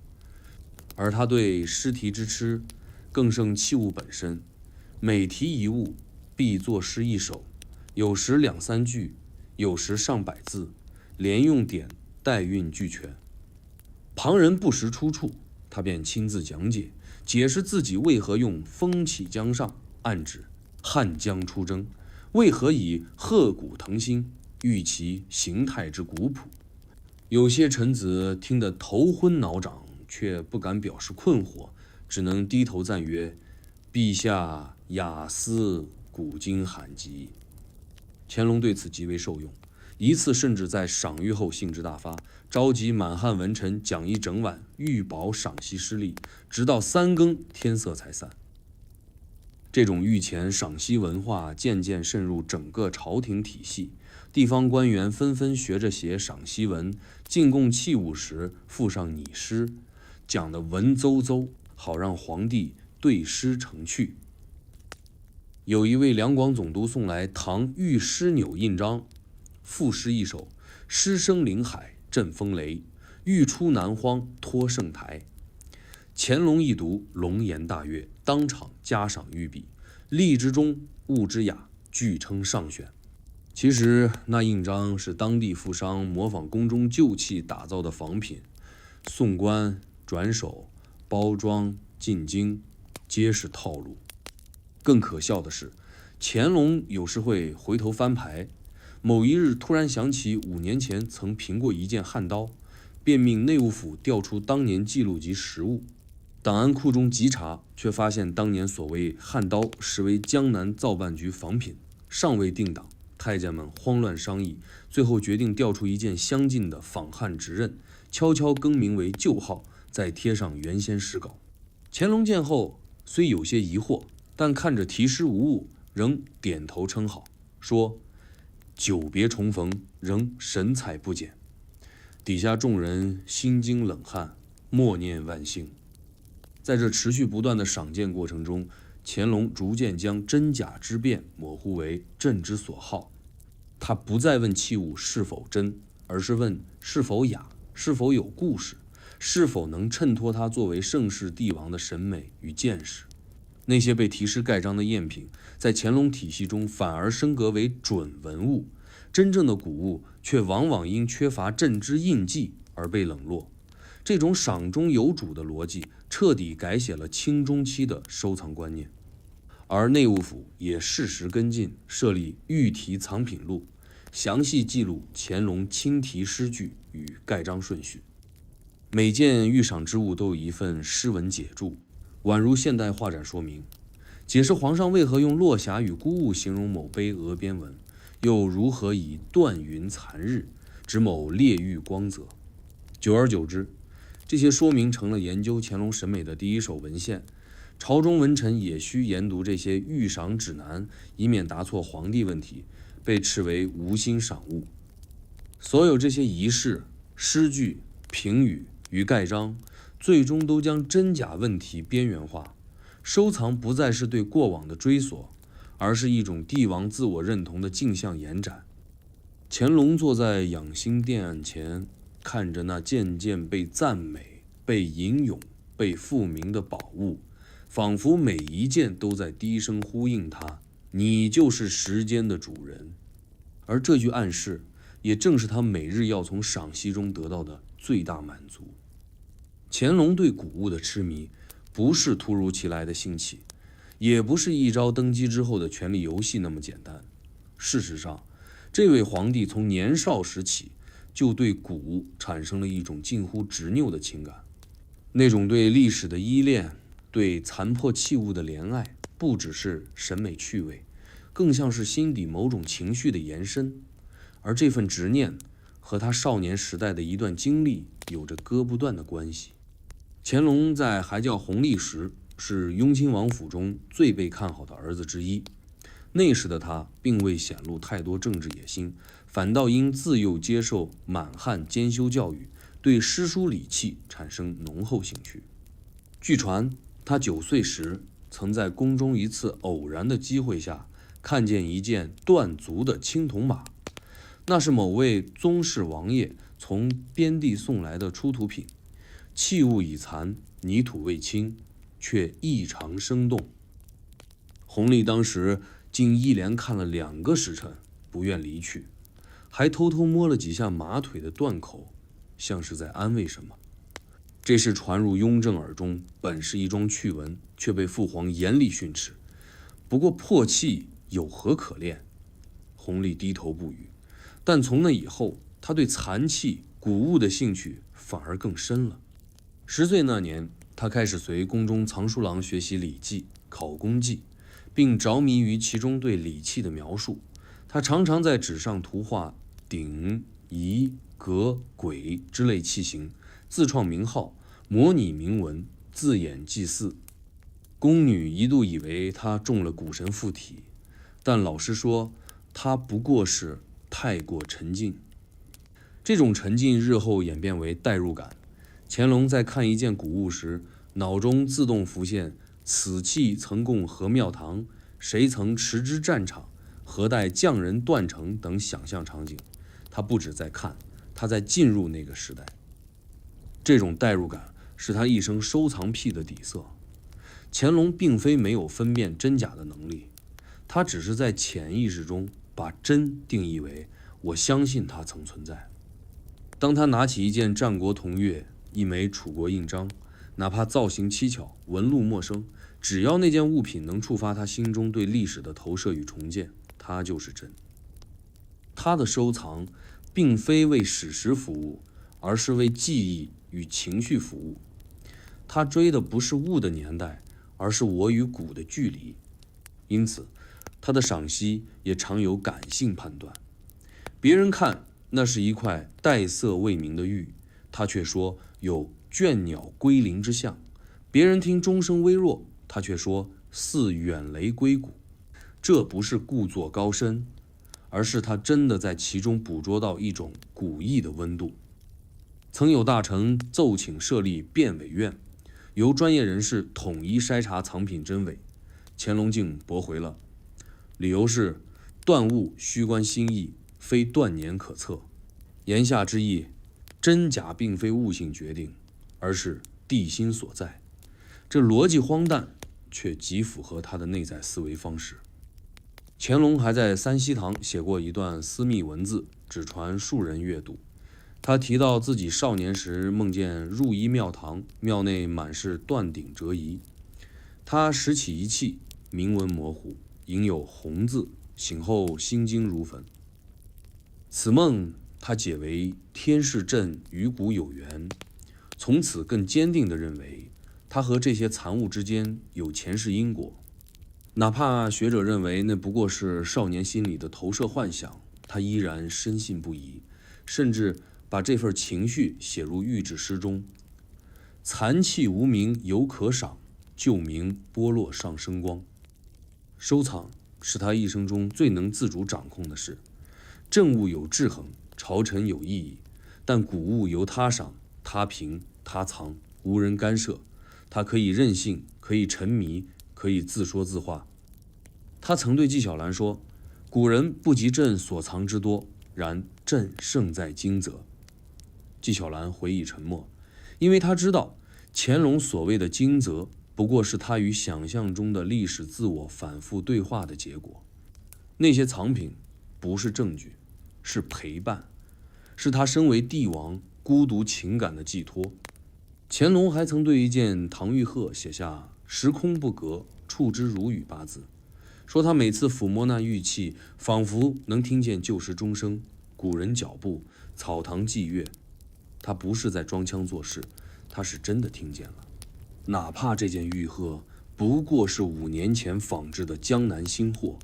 而他对诗题之痴，更胜器物本身，每题一物，必作诗一首，有时两三句，有时上百字，连用典带韵俱全。旁人不识出处，他便亲自讲解，解释自己为何用风起江上，暗指汉江出征，为何以鹤骨腾心，喻其形态之古朴。有些臣子听得头昏脑胀，却不敢表示困惑，只能低头赞曰：“陛下雅思古今罕极。”乾隆对此极为受用，一次甚至在赏谕后兴致大发，召集满汉文臣讲一整晚，御宝赏析诗例，直到3更天色才散。这种御前赏析文化渐渐渗入整个朝廷体系，地方官员纷纷学着写赏析文，进贡器物时附上拟诗，讲得文绉绉，好让皇帝对诗成趣。有一位两广总督送来唐御诗钮印章，赋诗一首：“诗声临海震风雷，欲出南荒托圣台。”乾隆一读，龙颜大悦，当场嘉赏御笔，力之中，物之雅，俱称上选。其实那印章是当地富商模仿宫中旧器打造的仿品，送官、转手、包装、进京，皆是套路。更可笑的是，乾隆有时会回头翻牌，某一日突然想起5年前曾评过一件汉刀，便命内务府调出当年记录及实物。档案库中急查，却发现当年所谓汉刀实为江南造办局仿品，尚未定档。太监们慌乱商议，最后决定调出一件相近的仿汉直刃，悄悄更名为旧号，再贴上原先诗稿。乾隆见后虽有些疑惑，但看着题诗无误，仍点头称好，说：“久别重逢，仍神采不减。”底下众人心惊冷汗，默念万幸。在这持续不断的赏鉴过程中，乾隆逐渐将真假之辨模糊为朕之所好。他不再问器物是否真，而是问是否雅，是否有故事，是否能衬托他作为盛世帝王的审美与见识。那些被题诗盖章的赝品，在乾隆体系中反而升格为准文物，真正的古物却往往因缺乏朕之印记而被冷落。这种赏中有主的逻辑，彻底改写了清中期的收藏观念。而内务府也适时跟进，设立御题藏品录，详细记录乾隆亲题诗句与盖章顺序。每件御赏之物都有一份诗文解注，宛如现代画展说明，解释皇上为何用落霞与孤鹜形容某碑额边文，又如何以断云残日指某烈玉光泽。久而久之，这些说明成了研究乾隆审美的第一手文献。朝中文臣也需研读这些御赏指南，以免答错皇帝问题，被斥为无心赏物。所有这些仪式、诗句、评语与盖章，最终都将真假问题边缘化。收藏不再是对过往的追索，而是一种帝王自我认同的镜像延展。乾隆坐在养心殿案前，看着那渐渐被赞美、被吟咏、被复明的宝物，仿佛每一件都在低声呼应他：你就是时间的主人。而这句暗示，也正是他每日要从赏析中得到的最大满足。乾隆对古物的痴迷，不是突如其来的兴起，也不是一朝登基之后的权力游戏那么简单。事实上，这位皇帝从年少时起，就对古物产生了一种近乎执拗的情感。那种对历史的依恋，对残破器物的怜爱，不只是审美趣味，更像是心底某种情绪的延伸。而这份执念和他少年时代的一段经历有着割不断的关系。乾隆在还叫弘历时，是雍亲王府中最被看好的儿子之一。那时的他并未显露太多政治野心，反倒因自幼接受满汉兼修教育，对诗书礼器产生浓厚兴趣。据传，他9岁时曾在宫中一次偶然的机会下，看见一件断足的青铜马，那是某位宗室王爷从边地送来的出土品，器物已残，泥土未清，却异常生动。弘历当时竟一连看了2个时辰，不愿离去，还偷偷摸了几下马腿的断口，像是在安慰什么。这事传入雍正耳中，本是一桩趣闻，却被父皇严厉训斥。不过破器有何可恋？弘历低头不语。但从那以后，他对残器、古物的兴趣反而更深了。10岁那年，他开始随宫中藏书郎学习礼记、考工记，并着迷于其中对礼器的描述。他常常在纸上涂画鼎、仪、革、簋之类器型，自创名号，模拟铭文，自演祭祀。宫女一度以为他中了蛊神附体，但老实说，他不过是太过沉浸。这种沉浸日后演变为代入感。乾隆在看一件古物时，脑中自动浮现此器曾供何庙堂，谁曾持之战场，何待匠人断成等想象场景。他不只在看，他在进入那个时代。这种代入感是他一生收藏癖的底色。乾隆并非没有分辨真假的能力，他只是在潜意识中把真定义为我相信它曾存在。当他拿起一件战国铜钺，一枚楚国印章，哪怕造型蹊跷，纹路陌生，只要那件物品能触发他心中对历史的投射与重建，它就是真。他的收藏并非为史实服务，而是为记忆与情绪服务。他追的不是物的年代，而是我与古的距离。因此，他的赏析也常有感性判断。别人看那是一块带色未明的玉，他却说有倦鸟归林之象；别人听钟声微弱，他却说似远雷归谷。这不是故作高深，而是他真的在其中捕捉到一种古意的温度。曾有大臣奏请设立辨伪院，由专业人士统一筛查藏品真伪，乾隆竟驳回了，理由是断物须观心意，非断年可测。言下之意，真假并非物性决定，而是地心所在。这逻辑荒诞，却极符合他的内在思维方式。乾隆还在三希堂写过一段私密文字，只传数人阅读。他提到自己少年时梦见入一庙堂，庙内满是断鼎折仪。他拾起一器，铭文模糊，隐有红字，醒后心惊如焚。此梦他解为天世镇与古有缘，从此更坚定地认为他和这些残物之间有前世因果。哪怕学者认为那不过是少年心里的投射幻想，他依然深信不疑，甚至把这份情绪写入御制诗中。残器无名犹可赏，旧名剥落上生光。收藏是他一生中最能自主掌控的事。政务有制衡，朝臣有异议，但古物由他赏、他评、他藏，无人干涉。他可以任性，可以沉迷，可以自说自话。他曾对纪晓岚说：“古人不及朕所藏之多，然朕胜在今则。”纪晓岚回忆沉默，因为他知道乾隆所谓的惊蛰，不过是他与想象中的历史自我反复对话的结果。那些藏品不是证据，是陪伴，是他身为帝王孤独情感的寄托。乾隆还曾对一件唐玉鹤写下“时空不隔，触之如雨”八字，说他每次抚摸那玉器，仿佛能听见旧时钟声、古人脚步、草堂祭乐。他不是在装腔作势，他是真的听见了。哪怕这件玉鹤不过是5年前仿制的江南新货，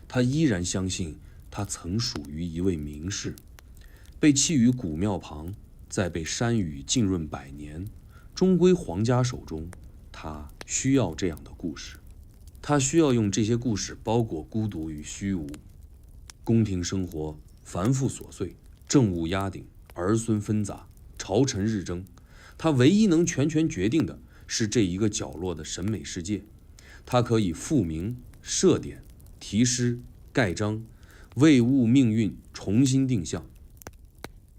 他依然相信它曾属于一位名士，被弃于古庙旁，再被山雨浸润100年，终归皇家手中。他需要这样的故事，他需要用这些故事包裹孤独与虚无。宫廷生活繁复琐碎，政务压顶，儿孙纷杂，朝臣日争。他唯一能全权决定的是这一个角落的审美世界。他可以复名、设点、题诗、盖章，为物命运重新定向。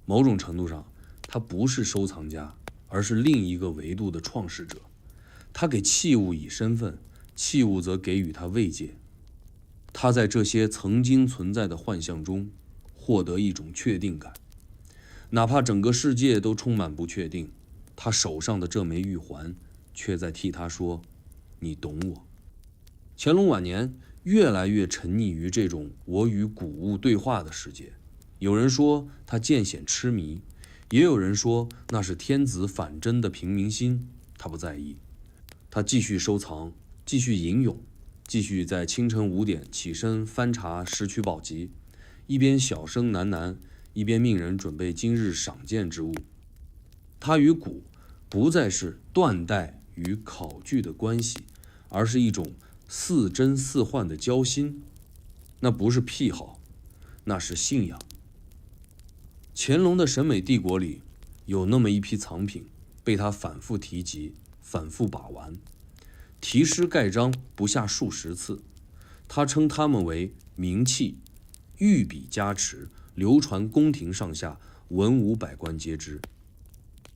某种程度上，他不是收藏家，而是另一个维度的创始者。他给器物以身份，器物则给予他慰藉。他在这些曾经存在的幻象中获得一种确定感，哪怕整个世界都充满不确定，他手上的这枚玉环却在替他说：“你懂我。”乾隆晚年越来越沉溺于这种我与古物对话的世界。有人说他渐显痴迷，也有人说那是天子反真的平民心。他不在意，他继续收藏，继续吟咏，继续在清晨5点起身翻查《石渠宝笈》，一边小声喃喃，一边命人准备今日赏鉴之物。他与古不再是断代与考据的关系，而是一种似真似幻的交心。那不是癖好，那是信仰。乾隆的审美帝国里有那么一批藏品被他反复提及，反复把玩，题诗盖章不下数十次。他称它们为名器，御笔加持，流传宫廷上下，文武百官皆知。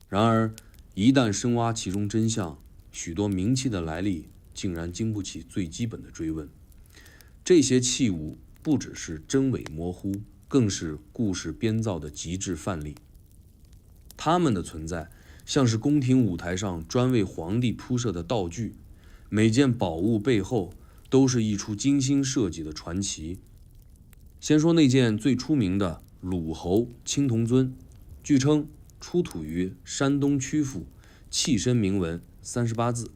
然而一旦深挖其中真相，许多名器的来历竟然经不起最基本的追问。这些器物不只是真伪模糊，更是故事编造的极致范例。它们的存在像是宫廷舞台上专为皇帝铺设的道具，每件宝物背后都是一出精心设计的传奇。先说那件最出名的鲁侯青铜尊，据称出土于山东曲阜，器身铭文38字，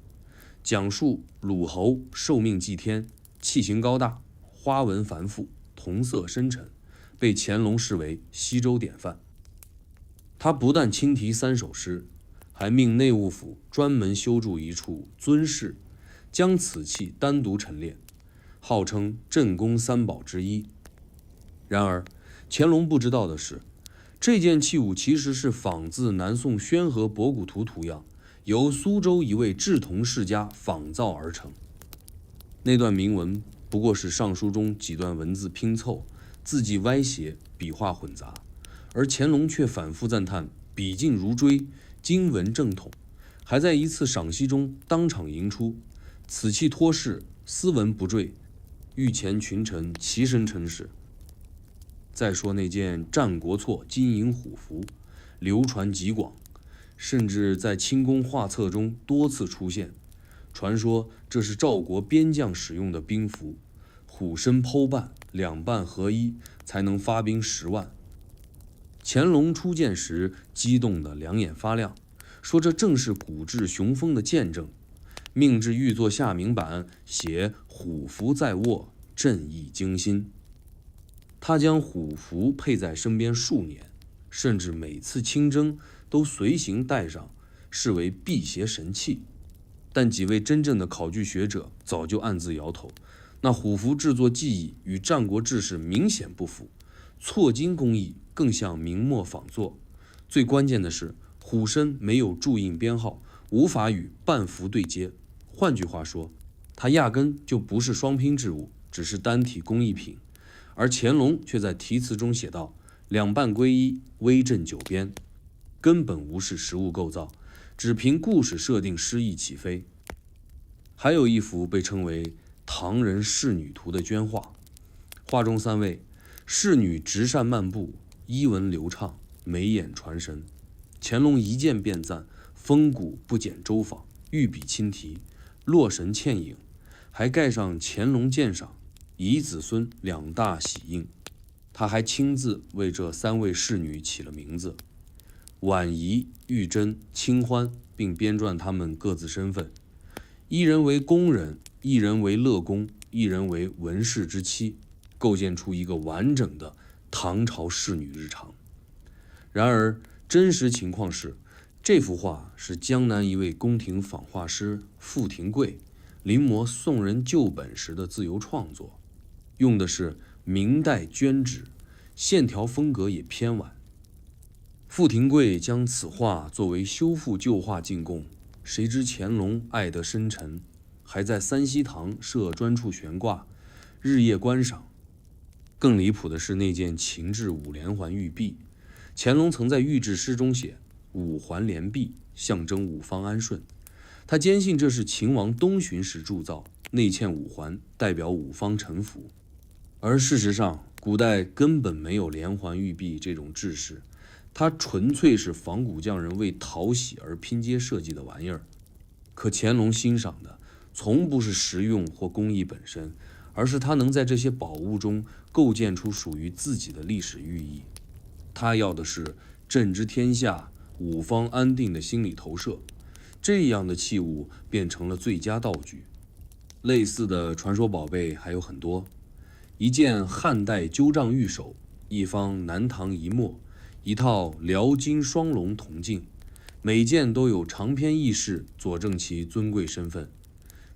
讲述鲁侯受命祭天，器型高大，花纹繁复，铜色深沉，被乾隆视为西周典范。他不但亲题3首诗，还命内务府专门修筑一处尊室，将此器单独陈列，号称镇宫3宝之一。然而乾隆不知道的是，这件器物其实是仿自南宋宣和博古图图样，由苏州一位制铜世家仿造而成。那段铭文不过是上书中几段文字拼凑，字迹歪斜，笔画混杂，而乾隆却反复赞叹笔劲如锥，经文正统，还在一次赏析中当场吟出：“此器托世，斯文不坠，御前群臣齐声称是。”再说那件战国错金银虎符，流传极广，甚至在清宫画册中多次出现。传说这是赵国边将使用的兵符，虎身剖半，2半合一，才能发兵10万。乾隆初见时激动得2眼发亮，说这正是古制雄风的见证，命制御作下明版，写虎符在握，振意惊心。他将虎符配在身边数年，甚至每次亲征都随行带上，视为辟邪神器。但几位真正的考据学者早就暗自摇头，那虎符制作技艺与战国制式明显不符，错金工艺更像明末仿作。最关键的是，虎身没有铸印编号，无法与半符对接。换句话说，它压根就不是双拼制物，只是单体工艺品。而乾隆却在题词中写道：“2半归一，威震9边。”根本无视实物构造，只凭故事设定诗意起飞。还有一幅被称为唐人仕女图的绢画，画中3位仕女直扇漫步，衣纹流畅，眉眼传神。乾隆一见便赞，风骨不减周访，御笔亲题，落神倩影，还盖上乾隆鉴赏，遗子孙2大玺印。他还亲自为这3位仕女起了名字：婉仪、玉珍、清欢，并编撰他们各自身份。一人为宫人，一人为乐宫，一人为文士之妻，构建出一个完整的唐朝仕女日常。然而，真实情况是，这幅画是江南一位宫廷仿画师傅廷贵临摹宋人旧本时的自由创作，用的是明代绢纸，线条风格也偏晚。傅廷贵将此画作为修复旧画进贡，谁知乾隆爱得深沉，还在三希堂设专处悬挂，日夜观赏。更离谱的是那件秦制5连环玉璧，乾隆曾在御制诗中写5环连璧，象征5方安顺。他坚信这是秦王东巡时铸造，内嵌5环，代表5方臣服。而事实上，古代根本没有连环玉璧这种制式，它纯粹是仿古匠人为讨喜而拼接设计的玩意儿。可乾隆欣赏的从不是实用或工艺本身，而是他能在这些宝物中构建出属于自己的历史寓意。他要的是朕知天下、5方安定的心理投射，这样的器物变成了最佳道具。类似的传说宝贝还有很多，一件汉代鸠杖玉手，一方南唐一墨，一套辽金双龙铜镜，每件都有长篇轶事佐证其尊贵身份，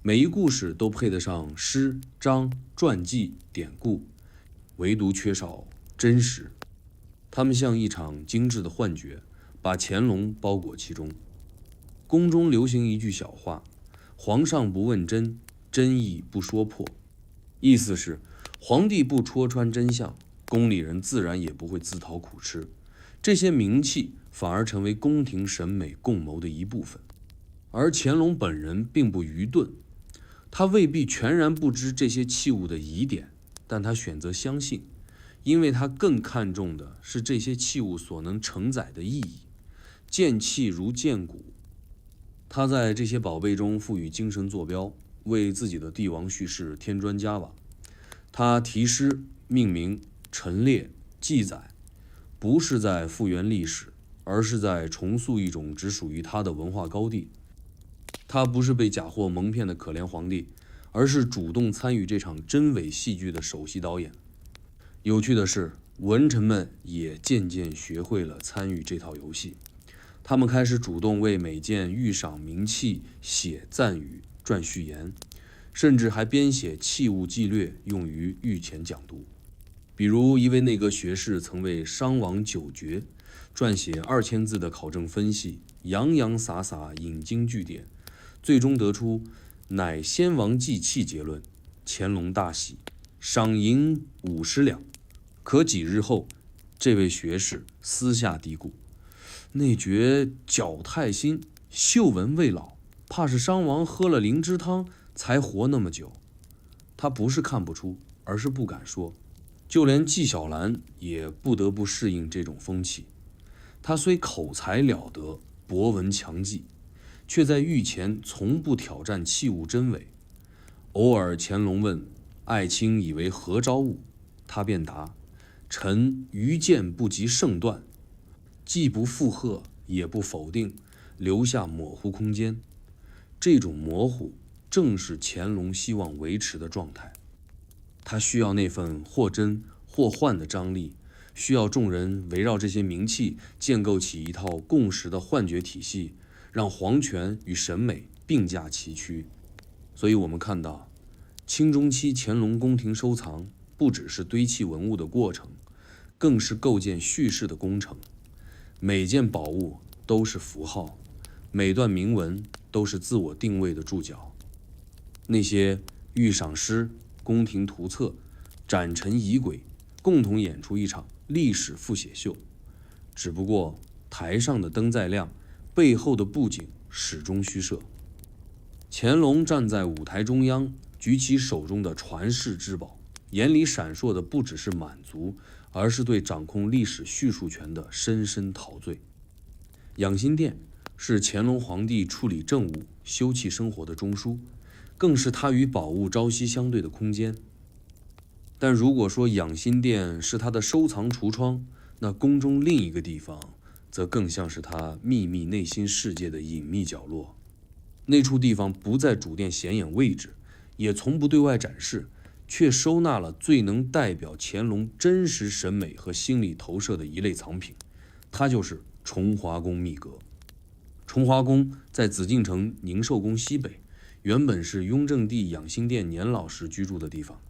每一故事都配得上诗、章、传记、典故，唯独缺少真实。他们像一场精致的幻觉，把乾隆包裹其中。宫中流行一句小话：皇上不问真，真意不说破。意思是，皇帝不戳穿真相，宫里人自然也不会自讨苦吃。这些名器反而成为宫廷审美共谋的一部分。而乾隆本人并不愚钝，他未必全然不知这些器物的疑点，但他选择相信，因为他更看重的是这些器物所能承载的意义。见器如见古，他在这些宝贝中赋予精神坐标，为自己的帝王叙事添砖加瓦。他题诗、命名、陈列、记载，不是在复原历史，而是在重塑一种只属于他的文化高地。他不是被假货蒙骗的可怜皇帝，而是主动参与这场真伪戏剧的首席导演。有趣的是，文臣们也渐渐学会了参与这套游戏，他们开始主动为每件御赏名器写赞语、撰序言，甚至还编写器物纪略用于御前讲读。比如一位内阁学士曾为商王九诀撰写2000字的考证分析，洋洋洒洒引经据典，最终得出乃先王祭器结论。乾隆大喜，赏银50两。可几日后，这位学士私下嘀咕，那诀脚太新，嗅闻未老，怕是商王喝了灵芝汤才活那么久。他不是看不出，而是不敢说。就连纪晓岚也不得不适应这种风气。他虽口才了得，博闻强记，却在御前从不挑战器物真伪。偶尔乾隆问爱卿以为何招物，他便答：臣愚见不及圣断，既不附和也不否定，留下模糊空间。这种模糊正是乾隆希望维持的状态。他需要那份或真或幻的张力，需要众人围绕这些名器建构起一套共识的幻觉体系，让皇权与审美并驾齐驱。所以我们看到，清中期乾隆宫廷收藏不只是堆砌文物的过程，更是构建叙事的工程。每件宝物都是符号，每段铭文都是自我定位的注脚。那些御赏诗、宫廷图册、斩臣仪轨，共同演出一场历史复写秀。只不过台上的灯再亮，背后的布景始终虚设。乾隆站在舞台中央，举起手中的传世之宝，眼里闪烁的不只是满足，而是对掌控历史叙述权的深深陶醉。养心殿是乾隆皇帝处理政务、休憩生活的中枢，更是他与宝物朝夕相对的空间。但如果说养心殿是他的收藏橱窗，那宫中另一个地方则更像是他秘密内心世界的隐秘角落。那处地方不在主殿显眼位置，也从不对外展示，却收纳了最能代表乾隆真实审美和心理投射的一类藏品，它就是崇华宫秘阁。崇华宫在紫禁城宁寿宫西北，原本是雍正帝养心殿年老时居住的地方。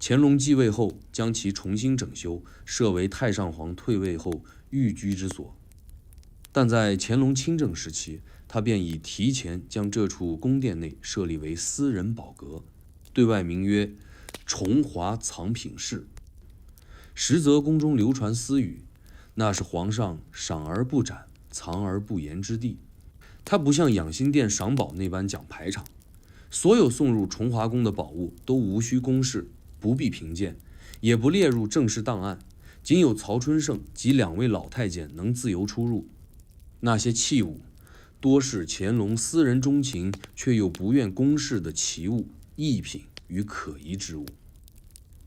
乾隆继位后，将其重新整修，设为太上皇退位后寓居之所。但在乾隆亲政时期，他便已提前将这处宫殿内设立为私人宝阁，对外名曰崇华藏品室。实则宫中流传私语，那是皇上赏而不展、藏而不言之地。他不像养心殿赏宝那般讲排场，所有送入崇华宫的宝物都无需公示，不必评鉴，也不列入正式档案，仅有曹春盛及2位老太监能自由出入。那些器物多是乾隆私人钟情却又不愿公示的奇物、异品与可疑之物。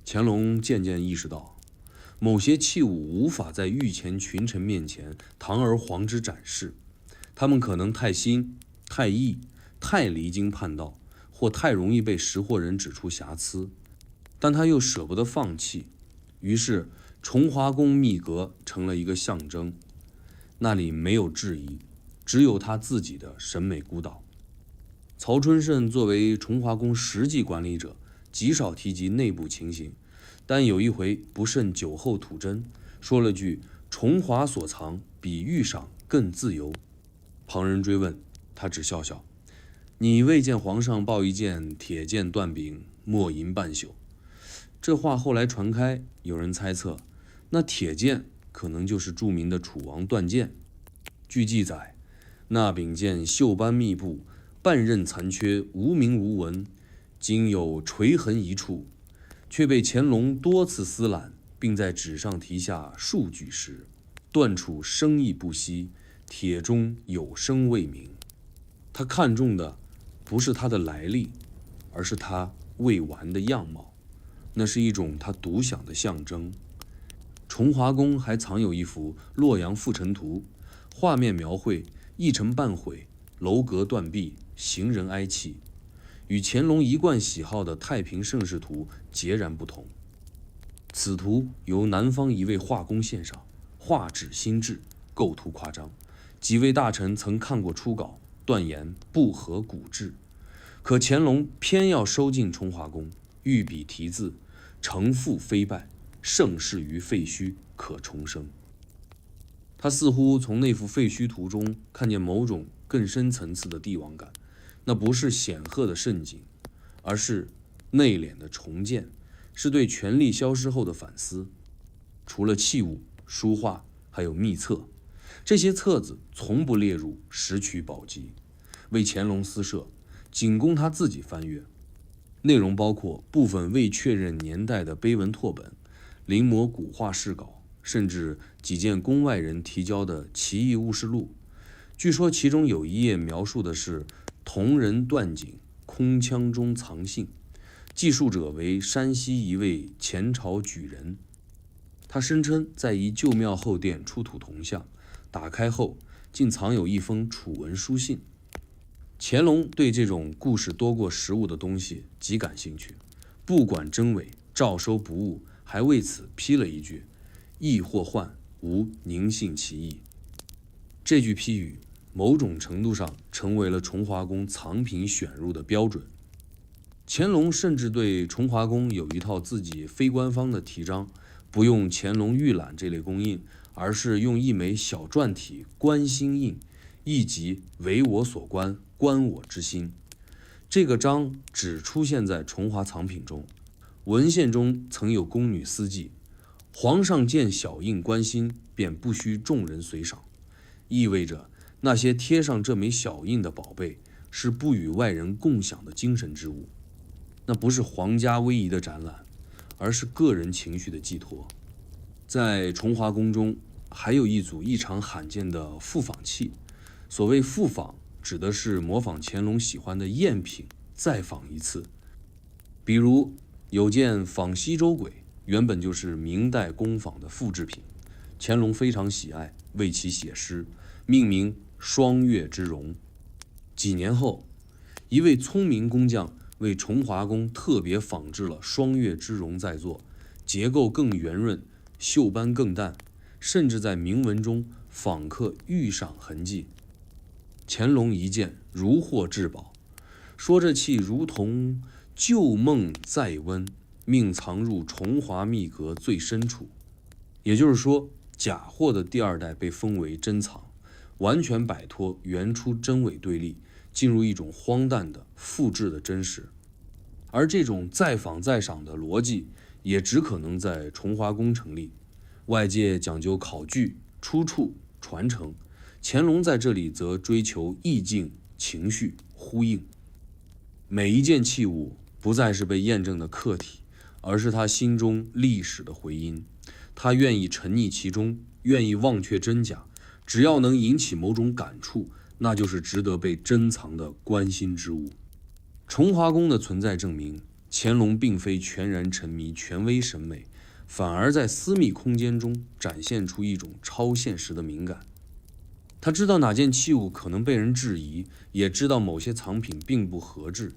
乾隆渐渐意识到，某些器物无法在御前群臣面前堂而皇之展示，他们可能太新、太异、太离经叛道，或太容易被识货人指出瑕疵，但他又舍不得放弃，于是崇华宫秘阁成了一个象征。那里没有质疑，只有他自己的审美孤岛。曹春盛作为崇华宫实际管理者，极少提及内部情形，但有一回不慎酒后吐真，说了句崇华所藏比御赏更自由。旁人追问，他只笑笑，你未见皇上抱一件铁剑断柄，莫吟半宿。这话后来传开，有人猜测，那铁剑可能就是著名的楚王断剑。据记载，那柄剑锈斑密布，半刃残缺，无名无纹，仅有垂痕一处，却被乾隆多次撕烂，并在纸上题下数句诗：断处生意不息，铁中有声未明。他看重的不是它的来历，而是它未完的样貌，那是一种他独享的象征。崇华宫还藏有一幅《洛阳复陈图》，画面描绘一城半毁，楼阁断壁，行人哀泣，与乾隆一贯喜好的太平盛世图截然不同。此图由南方一位画工献上，画质新质，构图夸张，几位大臣曾看过初稿，断言不合古制。可乾隆偏要收进崇华宫，御笔题字：承父非败，盛世于废墟，可重生。他似乎从那幅废墟图中看见某种更深层次的帝王感，那不是显赫的盛景，而是内敛的重建，是对权力消失后的反思。除了器物、书画，还有秘册，这些册子从不列入拾取宝笈，为乾隆私设，仅供他自己翻阅。内容包括部分未确认年代的碑文拓本、临摹古画试稿，甚至几件宫外人提交的奇异物事录。据说其中有一页描述的是铜人断井，空腔中藏信，记述者为山西一位前朝举人。他声称在一旧庙后殿出土铜像，打开后竟藏有一封楚文书信。乾隆对这种故事多过实物的东西极感兴趣，不管真伪，照收不误，还为此批了一句：易或幻，无宁性其意。这句批语某种程度上成为了崇华宫藏品选入的标准。乾隆甚至对崇华宫有一套自己非官方的题章，不用乾隆御览这类公印，而是用一枚小篆体观心印，意即为我所观，观我之心。这个章只出现在崇华藏品中，文献中曾有宫女私记：皇上见小印观心，便不需众人随赏，意味着那些贴上这枚小印的宝贝是不与外人共享的精神之物，那不是皇家威仪的展览，而是个人情绪的寄托。在崇华宫中还有一组异常罕见的复仿器，所谓复仿指的是模仿乾隆喜欢的赝品再仿一次。比如有件仿西周簋，原本就是明代工坊的复制品，乾隆非常喜爱，为其写诗，命名双月之荣。几年后，一位聪明工匠为崇华宫特别仿制了双月之荣在作，结构更圆润，锈斑更淡，甚至在铭文中仿刻玉赏痕迹。乾隆一见如获至宝，说这器如同旧梦再温，命藏入崇华秘阁最深处。也就是说，假货的第二代被封为珍藏，完全摆脱原初真伪对立，进入一种荒诞的复制的真实。而这种再仿再赏的逻辑也只可能在崇华宫成立。外界讲究考据、出处、传承，乾隆在这里则追求意境、情绪、呼应。每一件器物不再是被验证的客体，而是他心中历史的回音。他愿意沉溺其中，愿意忘却真假，只要能引起某种感触，那就是值得被珍藏的关心之物。崇华宫的存在证明，乾隆并非全然沉迷权威审美，反而在私密空间中展现出一种超现实的敏感。他知道哪件器物可能被人质疑，也知道某些藏品并不合制，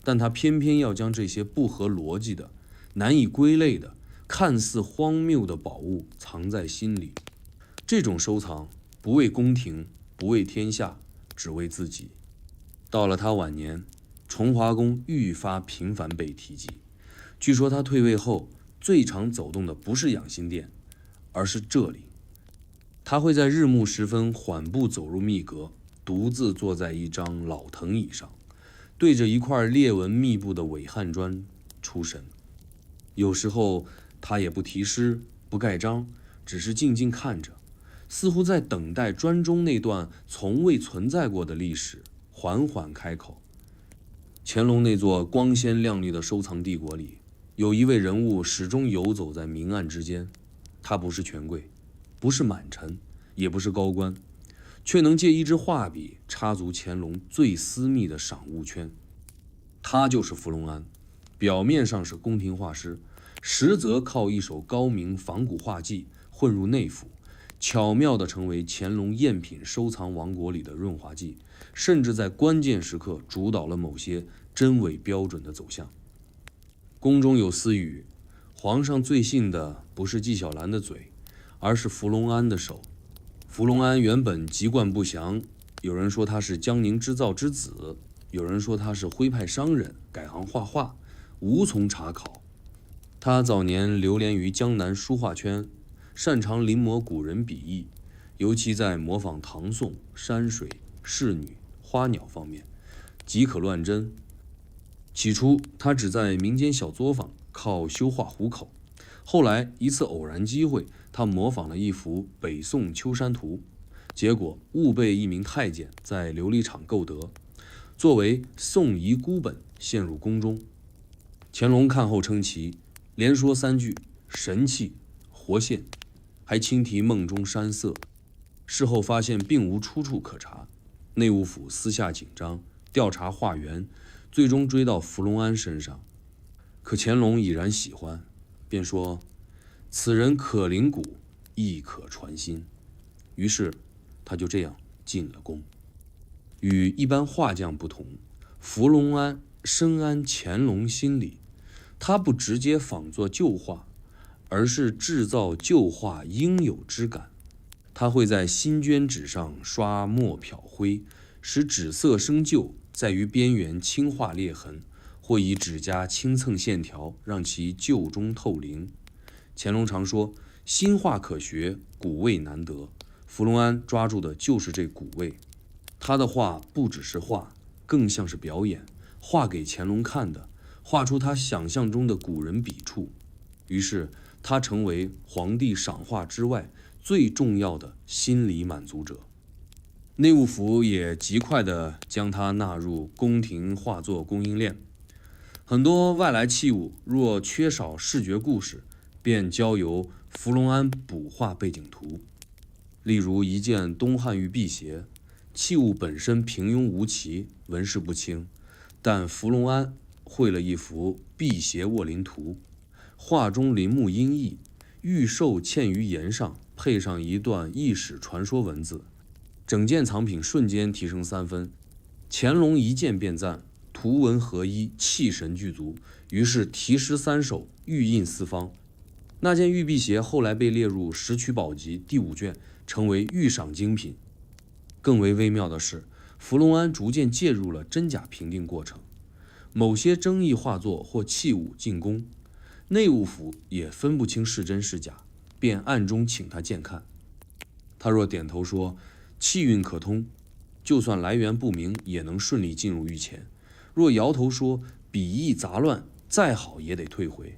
但他偏偏要将这些不合逻辑的、难以归类的、看似荒谬的宝物藏在心里。这种收藏不为宫廷，不为天下，只为自己。到了他晚年，崇华宫愈发频繁被提及。据说他退位后最常走动的不是养心殿，而是这里。他会在日暮时分缓步走入秘阁，独自坐在一张老藤椅上，对着一块裂纹密布的伪汉砖出神。有时候他也不题诗，不盖章，只是静静看着，似乎在等待砖中那段从未存在过的历史缓缓开口。乾隆那座光鲜亮丽的收藏帝国里，有一位人物始终游走在明暗之间。他不是权贵，不是满臣，也不是高官，却能借一支画笔插足乾隆最私密的赏物圈。他就是福隆安，表面上是宫廷画师，实则靠一手高明仿古画技混入内府，巧妙地成为乾隆赝品收藏王国里的润滑剂，甚至在关键时刻主导了某些真伪标准的走向。宫中有私语，皇上最信的不是纪晓岚的嘴，而是福隆安的手。福隆安原本籍贯不详，有人说他是江宁织造之子，有人说他是徽派商人，改行画画，无从查考。他早年流连于江南书画圈，擅长临摹古人笔意，尤其在模仿唐宋、山水、仕女、花鸟方面，极可乱真。起初，他只在民间小作坊靠修画糊口。后来一次偶然机会，他模仿了一幅北宋秋山图，结果误被一名太监在琉璃厂购得，作为宋遗孤本献入宫中。乾隆看后称奇，连说3句神气活现，还轻提梦中山色。事后发现并无出处可查，内务府私下紧张调查画源，最终追到福隆安身上。可乾隆已然喜欢，便说此人可灵古，亦可传心。于是他就这样进了宫。与一般画匠不同，福隆安深谙乾隆心理，他不直接仿作旧画，而是制造旧画应有之感。他会在新绢纸上刷墨漂灰，使纸色生旧，在于边缘轻画裂痕，或以指甲轻蹭线条，让其旧中透灵。乾隆常说，新画可学，古味难得。福隆安抓住的就是这古味。他的画不只是画，更像是表演，画给乾隆看的，画出他想象中的古人笔触。于是他成为皇帝赏画之外最重要的心理满足者。内务府也极快地将它纳入宫廷画作供应链。很多外来器物若缺少视觉故事，便交由福隆安补画背景图。例如一件东汉玉辟邪，器物本身平庸无奇，纹饰不清，但福隆安绘了一幅辟邪卧灵图，画中林木阴翳，玉兽嵌于岩上，配上一段异史传说文字，整件藏品瞬间提升3分。乾隆一见便赞，图文合一，气神俱足，于是题诗3首，玉印四方。那件玉辟邪后来被列入《石渠宝集》第5卷，成为御赏精品。更为微妙的是，福隆安逐渐介入了真假评定过程。某些争议画作或器物进宫，内务府也分不清是真是假，便暗中请他见看。他若点头说气运可通，就算来源不明也能顺利进入御前；若摇头说笔意杂乱，再好也得退回。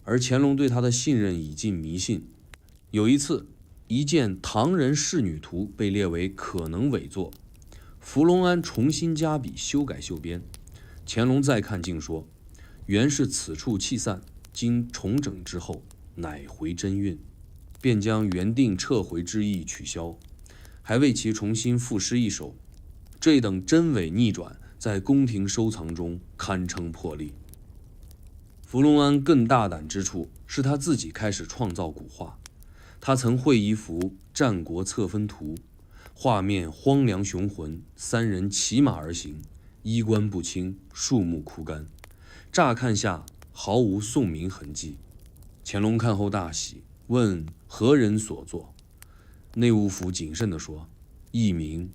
而乾隆对他的信任已近迷信。有一次，一件唐人仕女图被列为可能伪作，福隆安重新加笔修改绣边。乾隆再看竟说，原是此处气散，经重整之后，乃回真韵，便将原定撤回之意取消，还为其重新赋诗一首。这等真伪逆转，在宫廷收藏中堪称破例。福隆安更大胆之处是他自己开始创造古画。他曾绘一幅战国册封图，画面荒凉雄浑，3人骑马而行，衣冠不清，树木枯干，乍看下毫无宋明痕迹。乾隆看后大喜，问何人所作。内务府谨慎地说：“佚名。”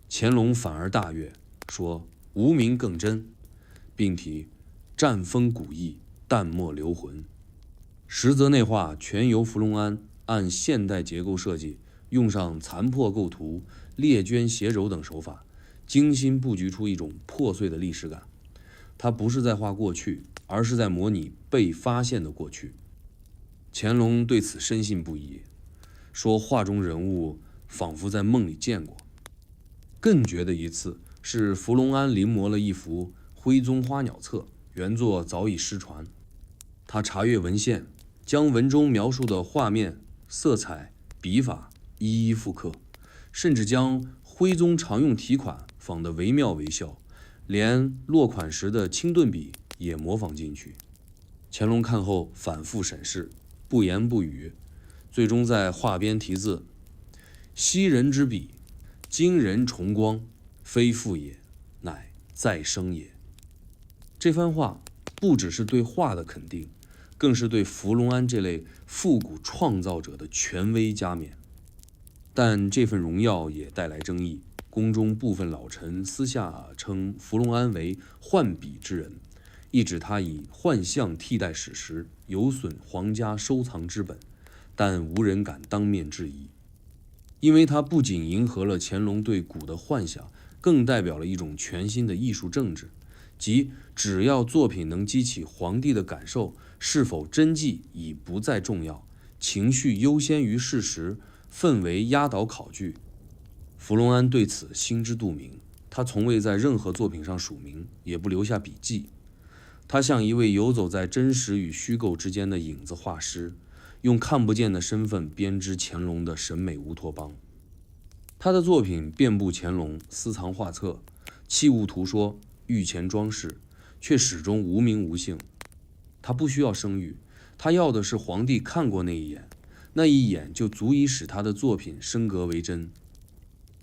乾隆反而大悦，说：“无名更真，并题战风古意，淡墨留魂。”实则内画全由福隆安按现代结构设计，用上残破构图、列绢斜揉等手法，精心布局出一种破碎的历史感。他不是在画过去，而是在模拟被发现的过去。乾隆对此深信不疑，说画中人物仿佛在梦里见过。更绝的一次是福隆安临摹了一幅徽宗花鸟册，原作早已失传。他查阅文献，将文中描述的画面、色彩、笔法一一复刻，甚至将徽宗常用题款仿得惟妙惟肖，连落款时的清顿笔也模仿进去。乾隆看后反复审视，不言不语，最终在画边题字：“昔人之笔，今人重光，非复也，乃再生也。”这番话不只是对画的肯定，更是对福隆安这类复古创造者的权威加冕。但这份荣耀也带来争议，宫中部分老臣私下称福隆安为换笔之人，意指他以幻象替代史实，有损皇家收藏之本，但无人敢当面质疑。因为它不仅迎合了乾隆对古的幻想，更代表了一种全新的艺术政治，即只要作品能激起皇帝的感受，是否真迹已不再重要，情绪优先于事实，氛围压倒考据。福隆安对此心知肚明，他从未在任何作品上署名，也不留下笔记。他像一位游走在真实与虚构之间的影子画师，用看不见的身份编织乾隆的审美乌托邦。他的作品遍布乾隆私藏画册、器物图说、御前装饰，却始终无名无姓。他不需要声誉，他要的是皇帝看过那一眼，那一眼就足以使他的作品升格为真。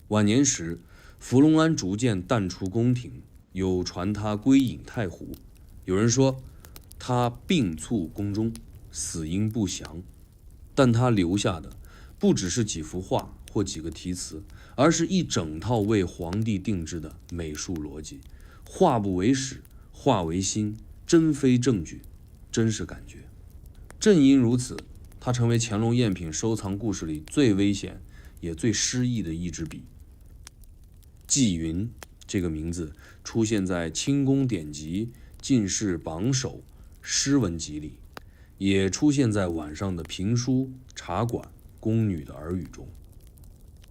晚年时，福隆安逐渐淡出宫廷，有传他归隐太湖。有人说他病卒宫中，死因不详，但他留下的不只是几幅画或几个题词，而是一整套为皇帝定制的美术逻辑。画不为史，画为心，真非证据，真是感觉。正因如此，他成为乾隆赝品收藏故事里最危险也最诗意的一支笔。纪云这个名字出现在清宫典籍、进士榜首、诗文集里，也出现在晚上的评书、茶馆、宫女的耳语中。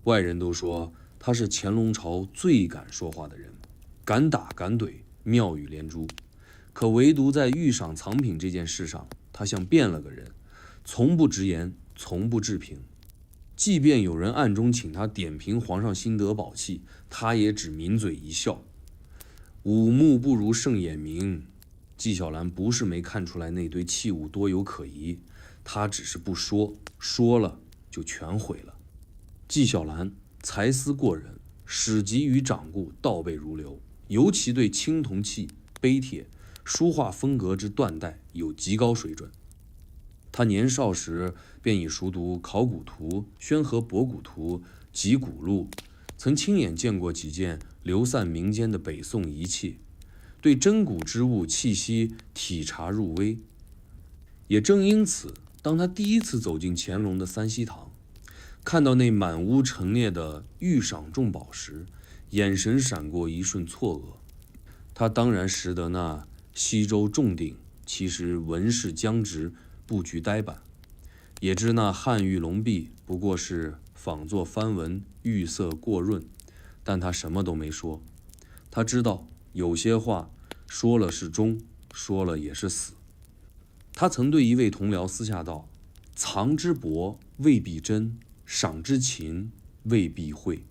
外人都说他是乾隆朝最敢说话的人，敢打敢怼，妙语连珠。可唯独在御赏藏品这件事上，他像变了个人，从不直言，从不置评。即便有人暗中请他点评皇上新得宝器，他也只抿嘴一笑。五目不如胜眼明，纪晓岚不是没看出来那堆器物多有可疑，他只是不说，说了就全毁了。纪晓岚才思过人，史籍与掌故倒背如流，尤其对青铜器、碑帖、书画风格之断代有极高水准。他年少时便已熟读《考古图》《宣和博古图》《集古录》，曾亲眼见过几件流散民间的北宋遗器，对真古之物气息体察入微。也正因此，当他第一次走进乾隆的三希堂，看到那满屋陈列的御赏重宝时，眼神闪过一瞬错愕。他当然识得那西周重鼎其实纹饰僵直，布局呆板，也知那汉玉龙璧不过是仿作翻纹，玉色过润，但他什么都没说。他知道有些话说了是忠，说了也是死。他曾对一位同僚私下道：藏之博未必真，赏之勤未必慧。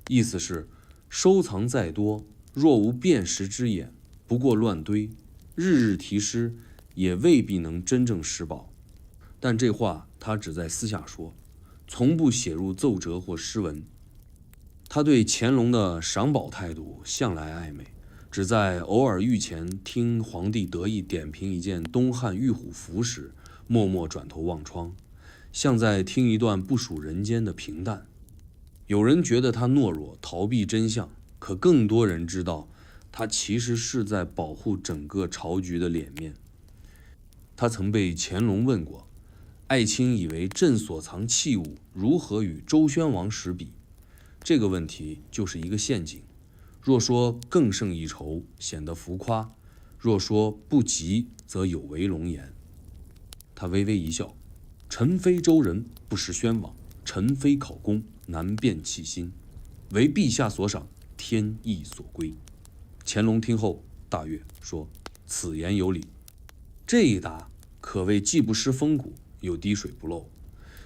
意思是收藏再多，若无辨识之眼，不过乱堆，日日题诗，也未必能真正识宝。但这话他只在私下说，从不写入奏折或诗文。他对乾隆的赏宝态度向来暧昧，只在偶尔御前听皇帝得意点评一件东汉玉虎符时，默默转头望窗，像在听一段不属人间的平淡。有人觉得他懦弱，逃避真相，可更多人知道，他其实是在保护整个朝局的脸面。他曾被乾隆问过，爱卿以为朕所藏器物如何与周宣王时比？这个问题就是一个陷阱。若说更胜一筹，显得浮夸；若说不及，则有违龙颜。他微微一笑：臣非周人，不识宣王；臣非考公，难辨器心。为陛下所赏，天意所归。乾隆听后大悦，说：此言有理。这一答可谓既不失风骨，又滴水不漏。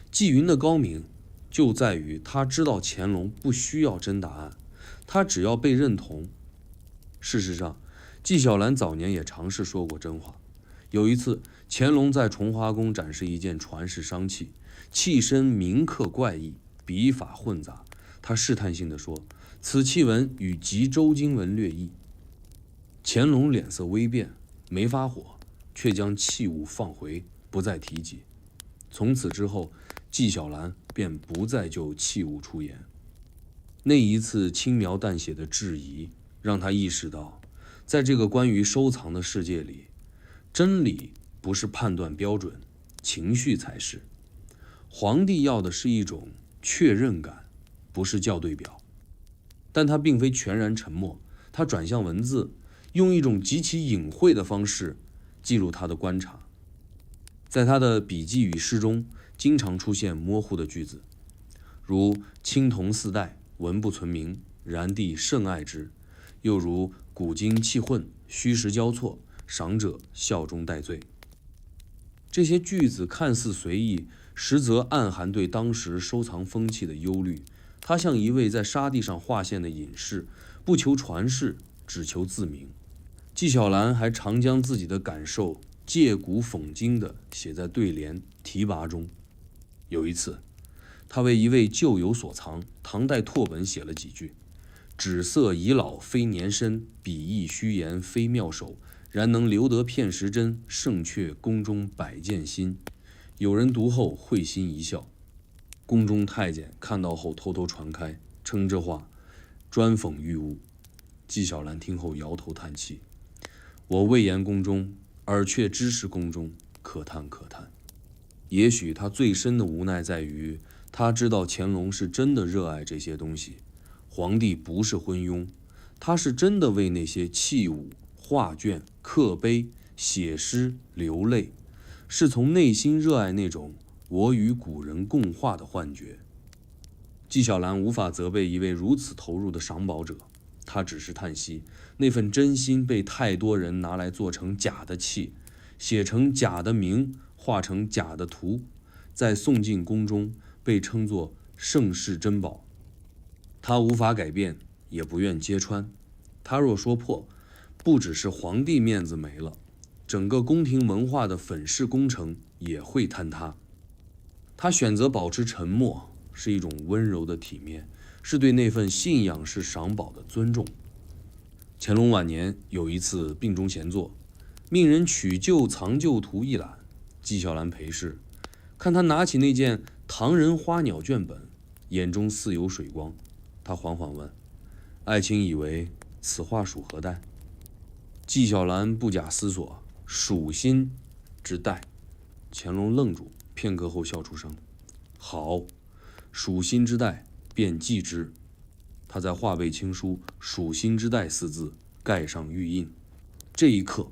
纪云的高明就在于他知道乾隆不需要真答案，他只要被认同。事实上，纪晓岚早年也尝试说过真话。有一次，乾隆在崇华宫展示一件传世商器，器身铭刻怪异，笔法混杂。他试探性地说：此器文与集周经文略异。乾隆脸色微变，没发火，却将器物放回，不再提及。从此之后，纪晓岚便不再就器物出言。那一次轻描淡写的质疑，让他意识到，在这个关于收藏的世界里，真理不是判断标准，情绪才是。皇帝要的是一种确认感，不是校对表。但他并非全然沉默，他转向文字，用一种极其隐晦的方式记录他的观察。在他的笔记与诗中，经常出现模糊的句子，如青铜四代，文不存名，然帝甚爱之；又如古今气混，虚实交错，赏者笑中带醉。这些句子看似随意，实则暗含对当时收藏风气的忧虑。他像一位在沙地上划线的隐士，不求传世，只求自明。纪晓岚还常将自己的感受借古讽今地写在对联题跋中。有一次，他为一位旧友所藏唐代拓本写了几句：纸色已老非年深，笔意虚言非妙手，然能留得片时真，胜却宫中百件新。有人读后会心一笑，宫中太监看到后偷偷传开，称这话专讽御物。纪晓岚听后摇头叹气：我未言宫中，尔却知是宫中，可叹可叹。也许他最深的无奈在于，他知道乾隆是真的热爱这些东西，皇帝不是昏庸，他是真的为那些器物、画卷、刻碑、写诗流泪，是从内心热爱那种我与古人共话的幻觉。纪晓岚无法责备一位如此投入的赏宝者，他只是叹息，那份真心被太多人拿来做成假的器，写成假的名，画成假的图，在送进宫中被称作盛世珍宝。他无法改变，也不愿揭穿。他若说破，不只是皇帝面子没了，整个宫廷文化的粉饰工程也会坍塌。他选择保持沉默，是一种温柔的体面，是对那份信仰是赏宝的尊重。乾隆晚年有一次病中闲坐，命人取旧藏旧图一览，纪晓岚陪侍，看他拿起那件唐人花鸟卷本，眼中似有水光。他缓缓问：“爱卿以为此画属何代？”纪晓岚不假思索：“蜀心之代。”乾隆愣住，片刻后笑出声：“好，蜀心之代，便记之。”他在画背轻书“蜀心之代”四字，盖上玉印。这一刻，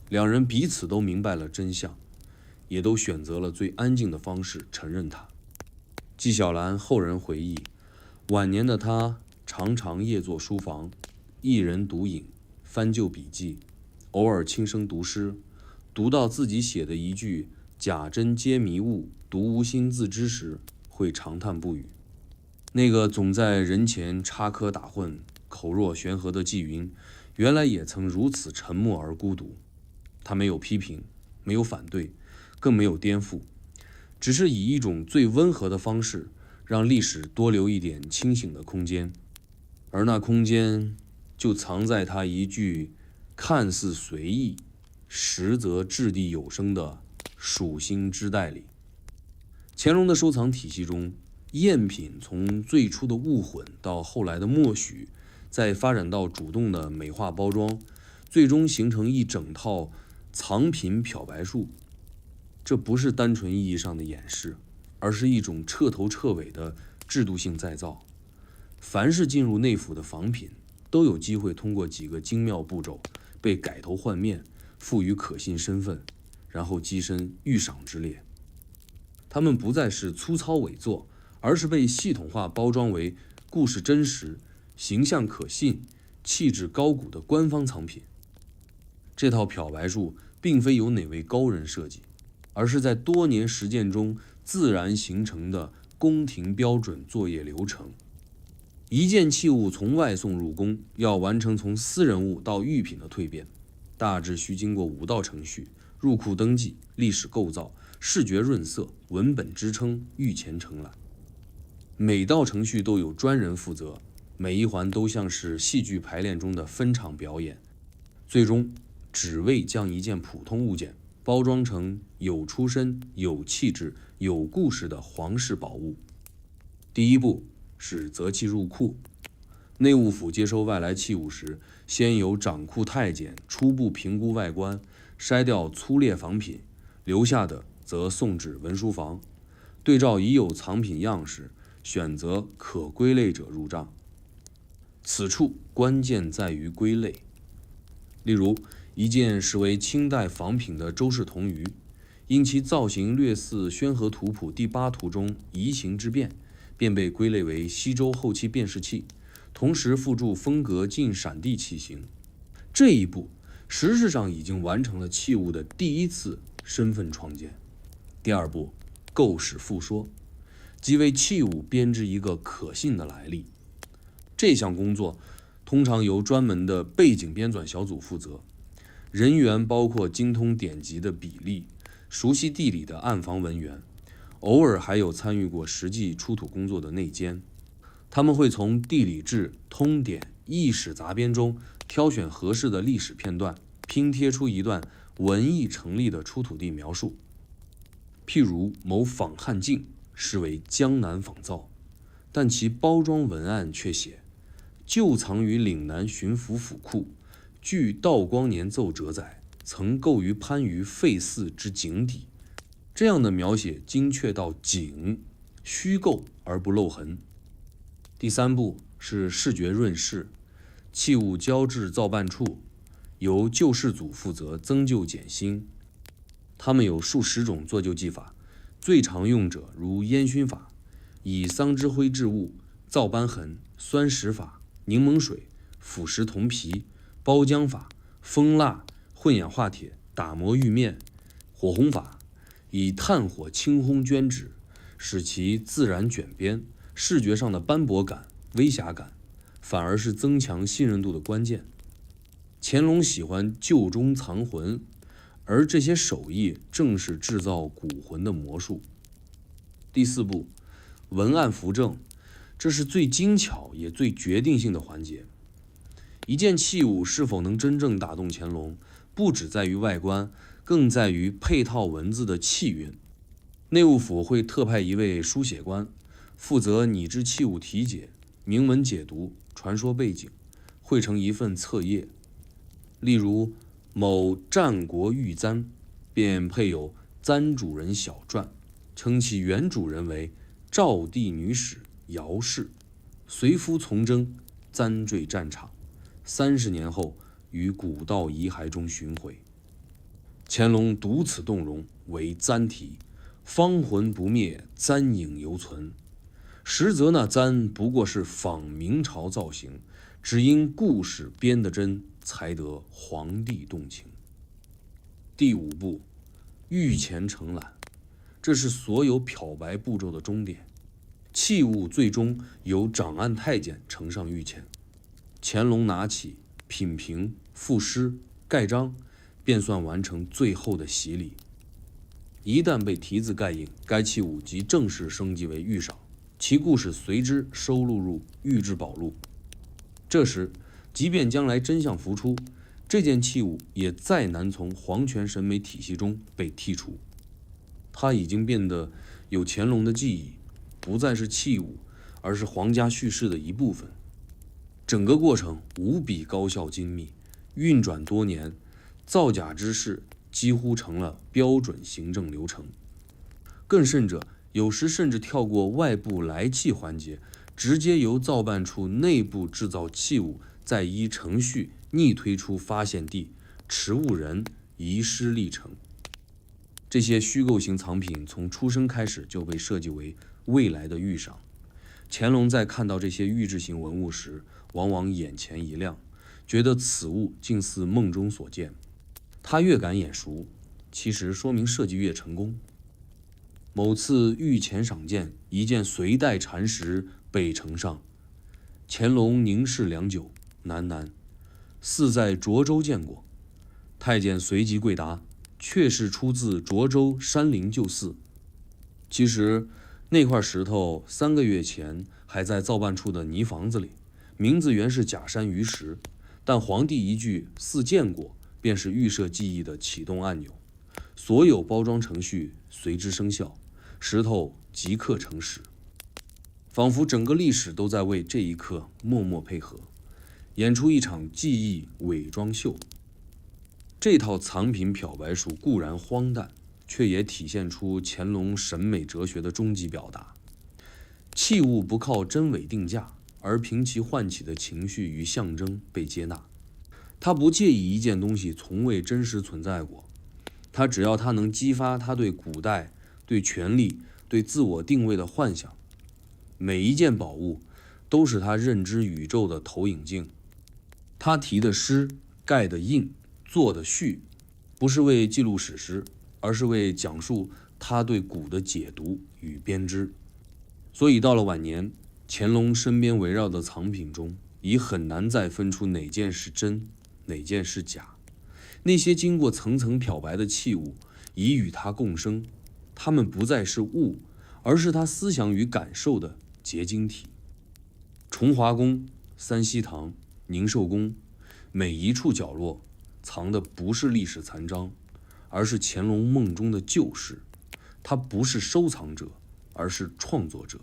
两人彼此都明白了真相，也都选择了最安静的方式承认它。纪晓岚后人回忆，晚年的他常常夜坐书房，一人独饮，翻旧笔记，偶尔轻声读诗，读到自己写的一句“假真皆迷雾，独无心自知”时，会长叹不语。那个总在人前插科打诨、口若悬河的纪云，原来也曾如此沉默而孤独。他没有批评，没有反对，更没有颠覆，只是以一种最温和的方式，让历史多留一点清醒的空间。而那空间就藏在他一句看似随意，实则掷地有声的蜀心之代里。乾隆的收藏体系中，赝品从最初的误混到后来的默许，再发展到主动的美化包装，最终形成一整套藏品漂白术。这不是单纯意义上的掩饰，而是一种彻头彻尾的制度性再造。凡是进入内府的仿品，都有机会通过几个精妙步骤被改头换面，赋予可信身份，然后跻身御赏之列。它们不再是粗糙伪作，而是被系统化包装为故事真实、形象可信、气质高古的官方藏品。这套漂白术并非由哪位高人设计，而是在多年实践中自然形成的宫廷标准作业流程。一件器物从外送入宫，要完成从私人物到御品的蜕变，大致需经过5道程序：入库登记、历史构造、视觉润色、文本支撑、御前承揽。每道程序都有专人负责，每一环都像是戏剧排练中的分场表演，最终只为将一件普通物件包装成有出身、有气质、有故事的皇室宝物。第一步是择器入库。内务府接收外来器物时，先由掌库太监初步评估外观，筛掉粗劣仿品，留下的则送至文书房，对照已有藏品样式，选择可归类者入账。此处关键在于归类。例如，一件实为清代仿品的周氏铜鱼，因其造型略似《宣和图谱》第8图中移形之变，便被归类为西周后期辨识器，同时附注风格近闪地器型。这一步实质上已经完成了器物的第一次身份创建。第二步，构史复说，即为器物编织一个可信的来历。这项工作通常由专门的背景编纂小组负责，人员包括精通典籍的比例、熟悉地理的暗房文员，偶尔还有参与过实际出土工作的内监。他们会从地理志、通典、异史杂编中挑选合适的历史片段，拼贴出一段文艺成立的出土地描述。譬如某仿汉镜实为江南仿造，但其包装文案却写旧藏于岭南巡抚府库，据道光年奏折载，曾构于番禺废寺之井底。这样的描写精确到井，虚构而不漏痕。第三步是视觉润饰，器物交至造办处，由旧饰组负责增旧减新。他们有数十种做旧技法，最常用者如烟熏法，以桑枝灰制物，皂斑痕、酸石法、柠檬水、腐蚀铜皮、包浆法、蜂蜡、混氧化铁、打磨玉面、火红法，以炭火轻烘绢纸，使其自然卷边，视觉上的斑驳感、微瑕感，反而是增强信任度的关键。乾隆喜欢旧中藏魂，而这些手艺正是制造古魂的魔术。第4步，文案扶正，这是最精巧也最决定性的环节。一件器物是否能真正打动乾隆，不只在于外观，更在于配套文字的气韵。内务府会特派一位书写官，负责拟制器物题解、铭文解读、传说背景，汇成一份册页。例如某战国玉簪，便配有簪主人小传，称其原主人为赵帝女使姚氏，随夫从征，簪坠战场，30年后于古道遗骸中寻回。乾隆独此动容，为簪题，芳魂不灭，簪影犹存。实则那簪不过是仿明朝造型，只因故事编得真，才得皇帝动情。第5步，御前承揽，这是所有漂白步骤的终点。器物最终由掌案太监呈上御前，乾隆拿起品评、赋诗、盖章，便算完成最后的洗礼。一旦被题字盖印，该器物即正式升级为御赏，其故事随之收录入御制宝录。这时，即便将来真相浮出，这件器物也再难从皇权审美体系中被剔除。它已经变得有乾隆的记忆，不再是器物，而是皇家叙事的一部分。整个过程无比高效精密，运转多年，造假之事几乎成了标准行政流程。更甚者，有时甚至跳过外部来器环节，直接由造办处内部制造器物，再依程序逆推出发现地、持物人、遗失历程。这些虚构型藏品从出生开始就被设计为未来的御赏。乾隆在看到这些预制型文物时，往往眼前一亮，觉得此物竟似梦中所见。他越敢眼熟，其实说明设计越成功。某次御前赏鉴，一件隋代禅石被呈上，乾隆凝视良久，喃喃：“似在涿州见过。”太监随即跪答：“确是出自涿州山林旧寺。”其实那块石头3个月前还在造办处的泥房子里，名字原是假山鱼石，但皇帝一句“似见过”，便是预设记忆的启动按钮，所有包装程序随之生效，石头即刻成石，仿佛整个历史都在为这一刻默默配合，演出一场记忆伪装秀。这套藏品漂白术固然荒诞，却也体现出乾隆审美哲学的终极表达。器物不靠真伪定价，而凭其唤起的情绪与象征被接纳。他不介意一件东西从未真实存在过，他只要它能激发他对古代、对权力、对自我定位的幻想。每一件宝物都是他认知宇宙的投影镜。他题的诗、盖的印、做的序，不是为记录史诗，而是为讲述他对古的解读与编织。所以到了晚年，乾隆身边围绕的藏品中，已很难再分出哪件是真，哪件是假。那些经过层层漂白的器物已与他共生，它们不再是物，而是他思想与感受的结晶体。崇华宫、三希堂、宁寿宫，每一处角落藏的不是历史残章，而是乾隆梦中的旧事。他不是收藏者，而是创作者。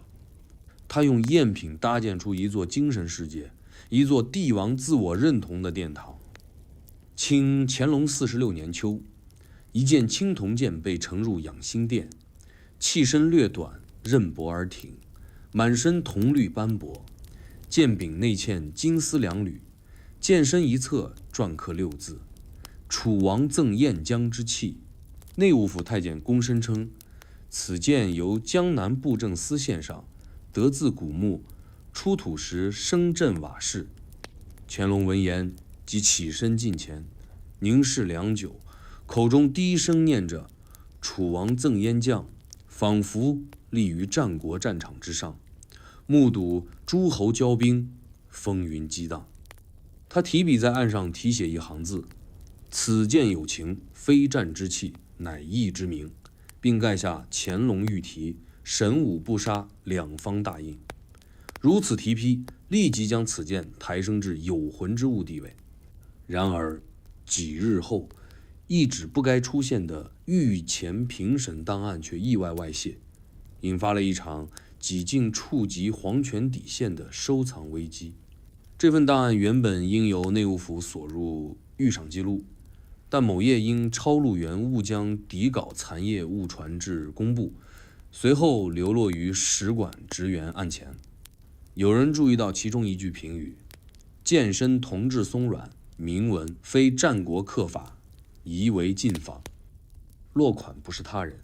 他用赝品搭建出一座精神世界，一座帝王自我认同的殿堂。清乾隆46年秋，一件青铜剑被呈入养心殿，器身略短，刃薄而挺，满身铜绿斑驳，剑柄内嵌金丝2缕，剑身一侧篆刻6字：“楚王赠燕江之器。”内务府太监躬身称，此剑由江南布政司献上，得自古墓出土时声震瓦室。乾隆闻言即起身近前，凝视良久，口中低声念着楚王赠燕将，仿佛立于战国战场之上，目睹诸侯交兵，风云激荡。他提笔在案上题写一行字：此剑有情，非战之器，乃义之名，并盖下乾隆御题神武不杀两方大印。如此题批，立即将此剑抬升至有魂之物地位。然而几日后，一纸不该出现的御前评审档案却意外外泄，引发了一场几近触及皇权底线的收藏危机。这份档案原本应由内务府锁入御赏记录，但某页因抄录员误将底稿残页误传至工部，随后流落于使馆职员案前。有人注意到其中一句评语：剑身铜质松软，铭文非战国刻法，宜为禁仿。落款不是他人，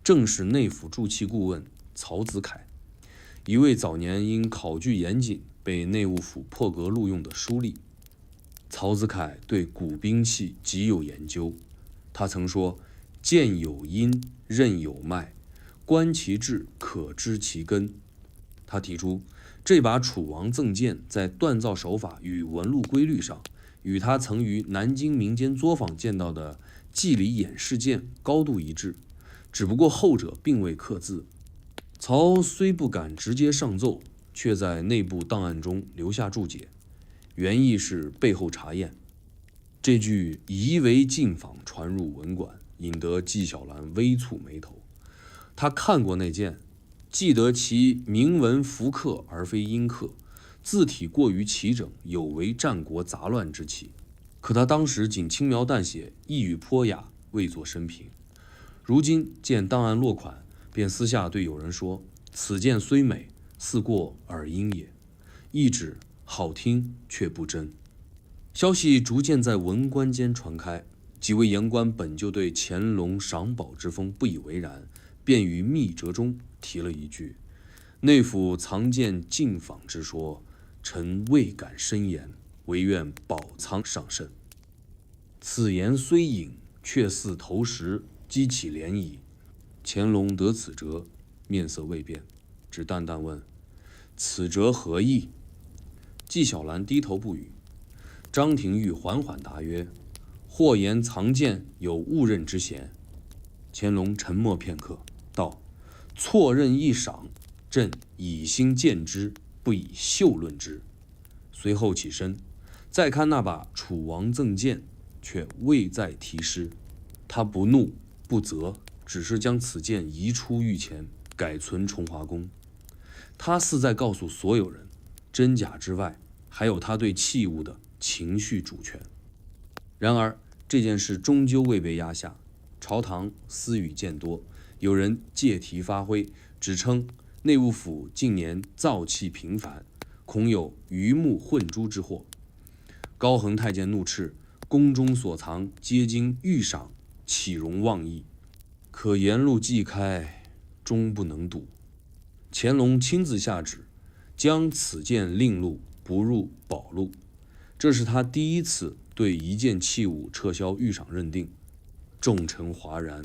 正是内府铸器顾问曹子凯，一位早年因考据严谨被内务府破格录用的书吏。曹子凯对古兵器极有研究，他曾说：剑有阴，刃有脉，观其质，可知其根。他提出，这把楚王赠剑在锻造手法与纹路规律上，与他曾于南京民间作坊见到的祭礼演示剑高度一致，只不过后者并未刻字。曹虽不敢直接上奏，却在内部档案中留下注解，原意是背后查验。这句宜为禁仿传入文馆，引得纪晓岚微蹙眉头。他看过那件，记得其铭文符刻而非阴刻，字体过于齐整，有违战国杂乱之气。可他当时仅轻描淡写，一语颇雅，未作深评。如今见档案落款，便私下对友人说：此剑虽美，似过耳音也，意指好听却不真。消息逐渐在文官间传开，几位言官本就对乾隆赏宝之风不以为然，便于密折中提了一句：内府藏剑禁仿之说，臣未敢深言，唯愿保藏上慎。此言虽隐，却似投石，激起涟漪。乾隆得此折，面色未变，只淡淡问：此折何意？纪晓岚低头不语。张廷玉缓缓答曰：或言藏剑有误认之嫌。乾隆沉默片刻，道：错认一赏，朕以心见之，不以秀论之。随后起身，再看那把楚王赠剑，却未再题诗。他不怒不责，只是将此剑移出御前，改存崇华宫。他似在告诉所有人，真假之外，还有他对器物的情绪主权。然而这件事终究未被压下，朝堂私语渐多，有人借题发挥，指称内务府近年造器频繁，恐有鱼目混珠之祸。高恒太监怒斥：宫中所藏皆经御赏，岂容妄议？可沿路既开，终不能睹。乾隆亲自下旨，将此剑令录，不入宝录。这是他第一次对一件器物撤销御赏认定。众臣哗然，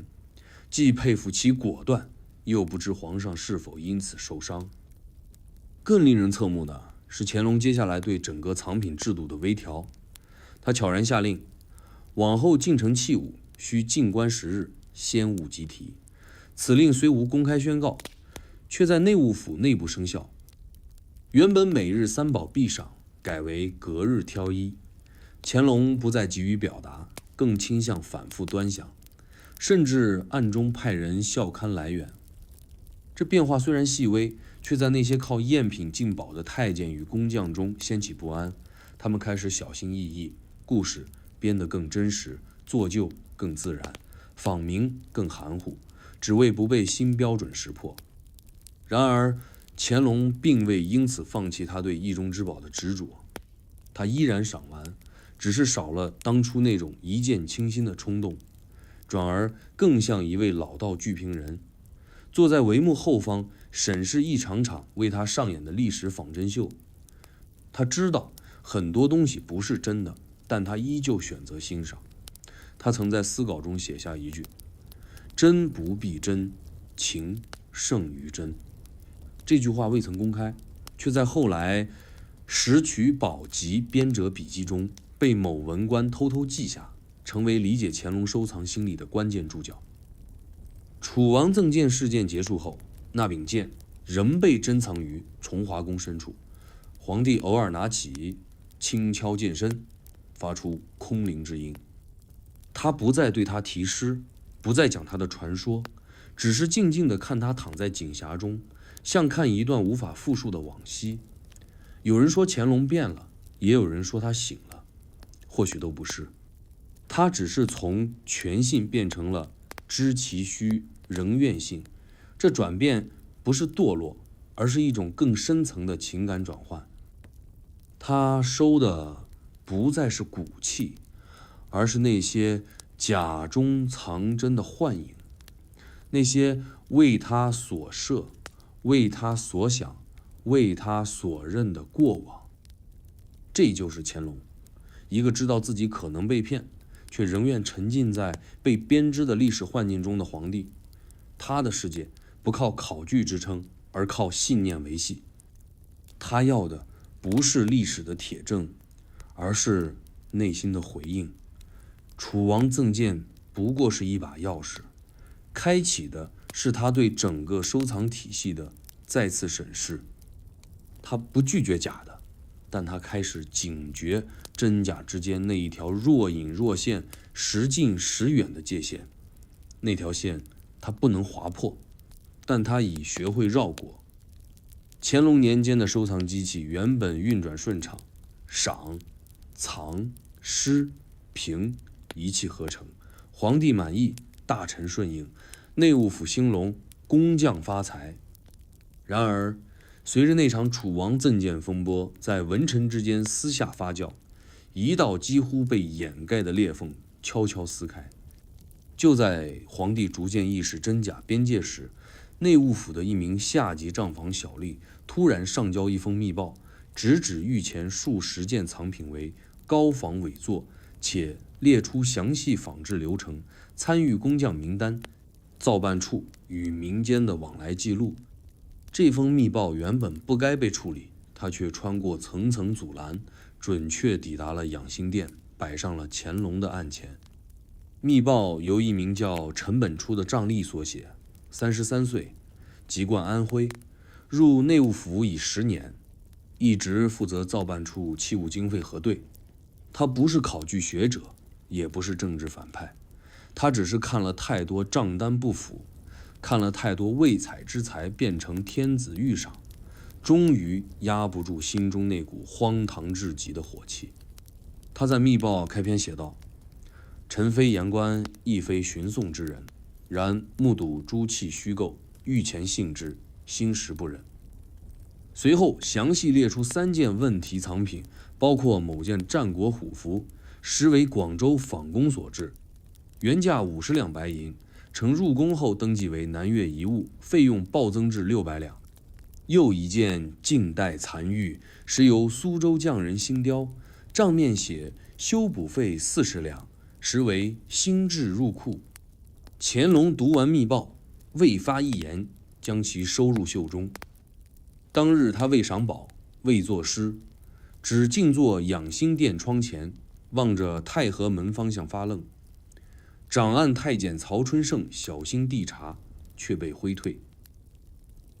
既佩服其果断，又不知皇上是否因此受伤。更令人侧目的是乾隆接下来对整个藏品制度的微调。他悄然下令，往后进城器物需静观10日，先勿集题。此令虽无公开宣告，却在内务府内部生效。原本每日3宝必赏，改为隔日挑一。乾隆不再急于表达，更倾向反复端详，甚至暗中派人校勘来源。这变化虽然细微，却在那些靠赝品进宝的太监与工匠中掀起不安。他们开始小心翼翼，故事编得更真实，做旧更自然，访名更含糊，只为不被新标准识破。然而乾隆并未因此放弃他对意中之宝的执着，他依然赏玩，只是少了当初那种一见倾心的冲动，转而更像一位老道剧评人，坐在帷幕后方，审视一场场为他上演的历史仿真秀。他知道很多东西不是真的，但他依旧选择欣赏。他曾在私稿中写下一句：真不必真，情胜于真。这句话未曾公开，却在后来石渠宝笈编者笔记中被某文官偷偷记下，成为理解乾隆收藏心理的关键注脚。楚王赠剑事件结束后，那柄剑仍被珍藏于崇华宫深处，皇帝偶尔拿起，轻敲剑身，发出空灵之音。他不再对他题诗，不再讲他的传说，只是静静地看他躺在锦匣中，像看一段无法复述的往昔。有人说乾隆变了，也有人说他醒了，或许都不是。他只是从全信变成了知其虚，仍愿信。这转变不是堕落，而是一种更深层的情感转换。他收的不再是骨气，而是那些假中藏真的幻影，那些为他所设、为他所想、为他所认的过往。这就是乾隆，一个知道自己可能被骗，却仍愿沉浸在被编织的历史幻境中的皇帝。他的世界不靠考据支撑，而靠信念维系。他要的不是历史的铁证，而是内心的回应。楚王赠剑不过是一把钥匙，开启的是他对整个收藏体系的再次审视。他不拒绝假的，但他开始警觉真假之间那一条若隐若现、时近时远的界限。那条线他不能划破，但他已学会绕过。乾隆年间的收藏机器原本运转顺畅，赏、藏、诗、评一气呵成，皇帝满意，大臣顺应，内务府兴隆，工匠发财。然而，随着那场楚王赠剑风波在文臣之间私下发酵，一道几乎被掩盖的裂缝悄悄撕开。就在皇帝逐渐意识真假边界时，内务府的一名下级账房小吏突然上交一封密报，直指御前数十件藏品为高仿伪作，且列出详细仿制流程、参与工匠名单、造办处与民间的往来记录。这封密报原本不该被处理，他却穿过层层阻拦，准确抵达了养心殿，摆上了乾隆的案前。密报由一名叫陈本初的账吏所写，33岁，籍贯安徽，入内务府已10年，一直负责造办处器物经费核对。他不是考据学者，也不是政治反派，他只是看了太多账单不符，看了太多未采之财变成天子御赏，终于压不住心中那股荒唐至极的火气。他在密报开篇写道：臣非言官，亦非寻讼之人，然目睹诸器虚构，欲前信之，心实不忍。随后详细列出3件问题藏品，包括某件战国虎符，实为广州仿工所制，原价50两白银，呈入宫后登记为南越遗物，费用暴增至600两。又一件近代残玉，实由苏州匠人新雕，账面写修补费40两，实为新制入库。乾隆读完密报，未发一言，将其收入袖中。当日他未赏宝，未作诗，只静坐养心殿窗前，望着太和门方向发愣。掌案太监曹春盛小心递茶，却被挥退。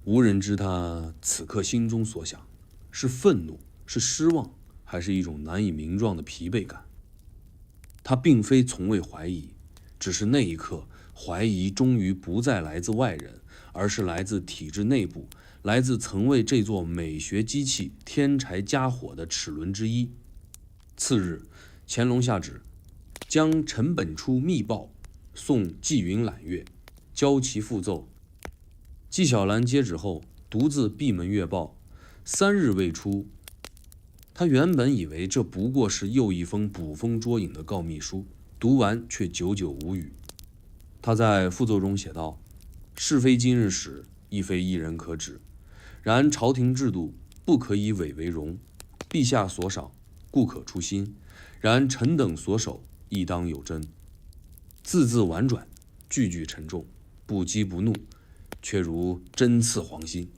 无人知他此刻心中所想，是愤怒，是失望，还是一种难以名状的疲惫感。他并非从未怀疑，只是那一刻怀疑终于不再来自外人，而是来自体制内部，来自曾为这座美学机器添柴加火的齿轮之一。次日，乾隆下旨将陈本初密报送纪云览阅，交其复奏。纪晓岚接旨后，独自闭门阅报，3日未出。他原本以为这不过是又一封捕风捉影的告密书，读完却久久无语。他在复奏中写道：是非今日始，亦非一人可指。然朝廷制度不可以伪为荣，陛下所赏，故可出心；然臣等所守，亦当有真。字字婉转，句句沉重，不激不怒，却如针刺黄心。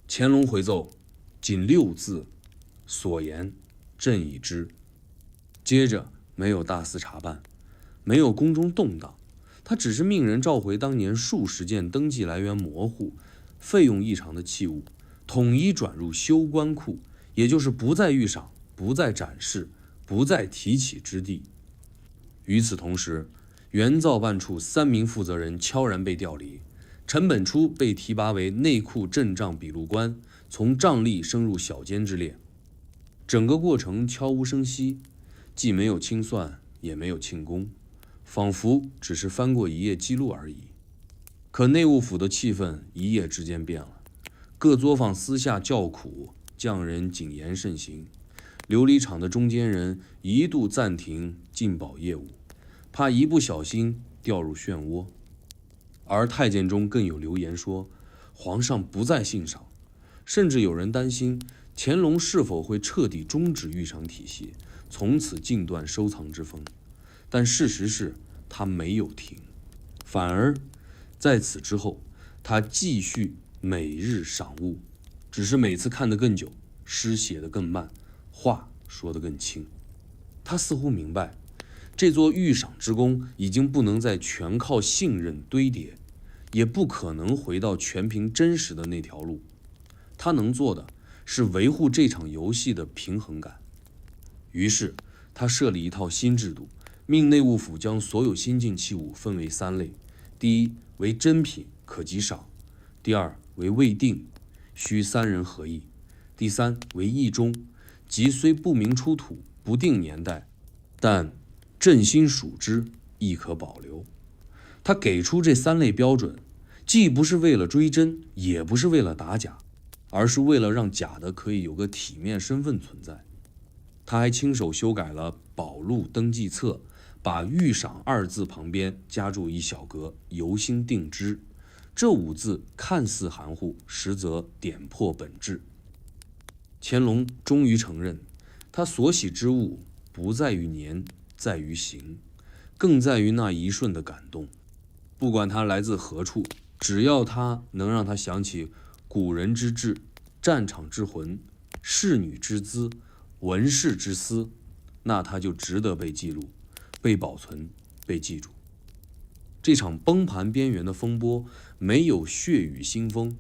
乾隆回奏，仅6字：所言，朕已知。接着没有大肆查办，没有宫中动荡，他只是命人召回当年数十件登记来源模糊、费用异常的器物，统一转入休官库，也就是不再御赏、不再展示、不再提起之地。与此同时，原造办处3名负责人悄然被调离，陈本初被提拔为内库镇账笔录官，从账吏升入小监之列。整个过程悄无声息，既没有清算，也没有庆功，仿佛只是翻过一页记录而已。可内务府的气氛一夜之间变了，各作坊私下叫苦，匠人谨言慎行。琉璃厂的中间人一度暂停进宝业务，怕一不小心掉入漩涡。而太监中更有流言说，皇上不再信赏，甚至有人担心乾隆是否会彻底终止御赏体系，从此禁断收藏之风。但事实是，他没有停，反而在此之后，他继续每日赏物，只是每次看得更久，诗写得更慢，话说得更轻。他似乎明白，这座御赏之功已经不能再全靠信任堆叠，也不可能回到全凭真实的那条路。他能做的是维护这场游戏的平衡感。于是他设立一套新制度，命内务府将所有新进器物分为3类：第一为珍品，可即赏；第二为未定，需3人合议；第三为异中，即虽不明出土，不定年代，但朕心属之，亦可保留。他给出这3类标准，既不是为了追真，也不是为了打假，而是为了让假的可以有个体面身份存在。他还亲手修改了宝录登记册，把御赏2字旁边加注一小格，由心定之。这5字看似含糊，实则点破本质。乾隆终于承认，他所喜之物不在于年，在于行，更在于那一瞬的感动。不管它来自何处，只要它能让他想起古人之志、战场之魂、仕女之姿、文士之思，那它就值得被记录、被保存、被记住。这场崩盘边缘的风波没有血雨腥风，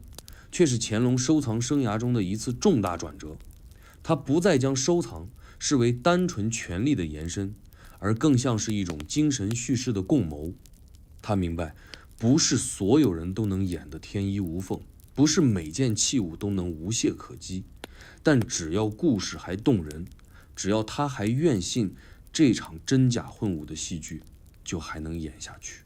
却是乾隆收藏生涯中的一次重大转折。他不再将收藏视为单纯权力的延伸，而更像是一种精神叙事的共谋。他明白，不是所有人都能演得天衣无缝，不是每件器物都能无懈可击，但只要故事还动人，只要他还愿信这场真假混舞的戏剧，就还能演下去。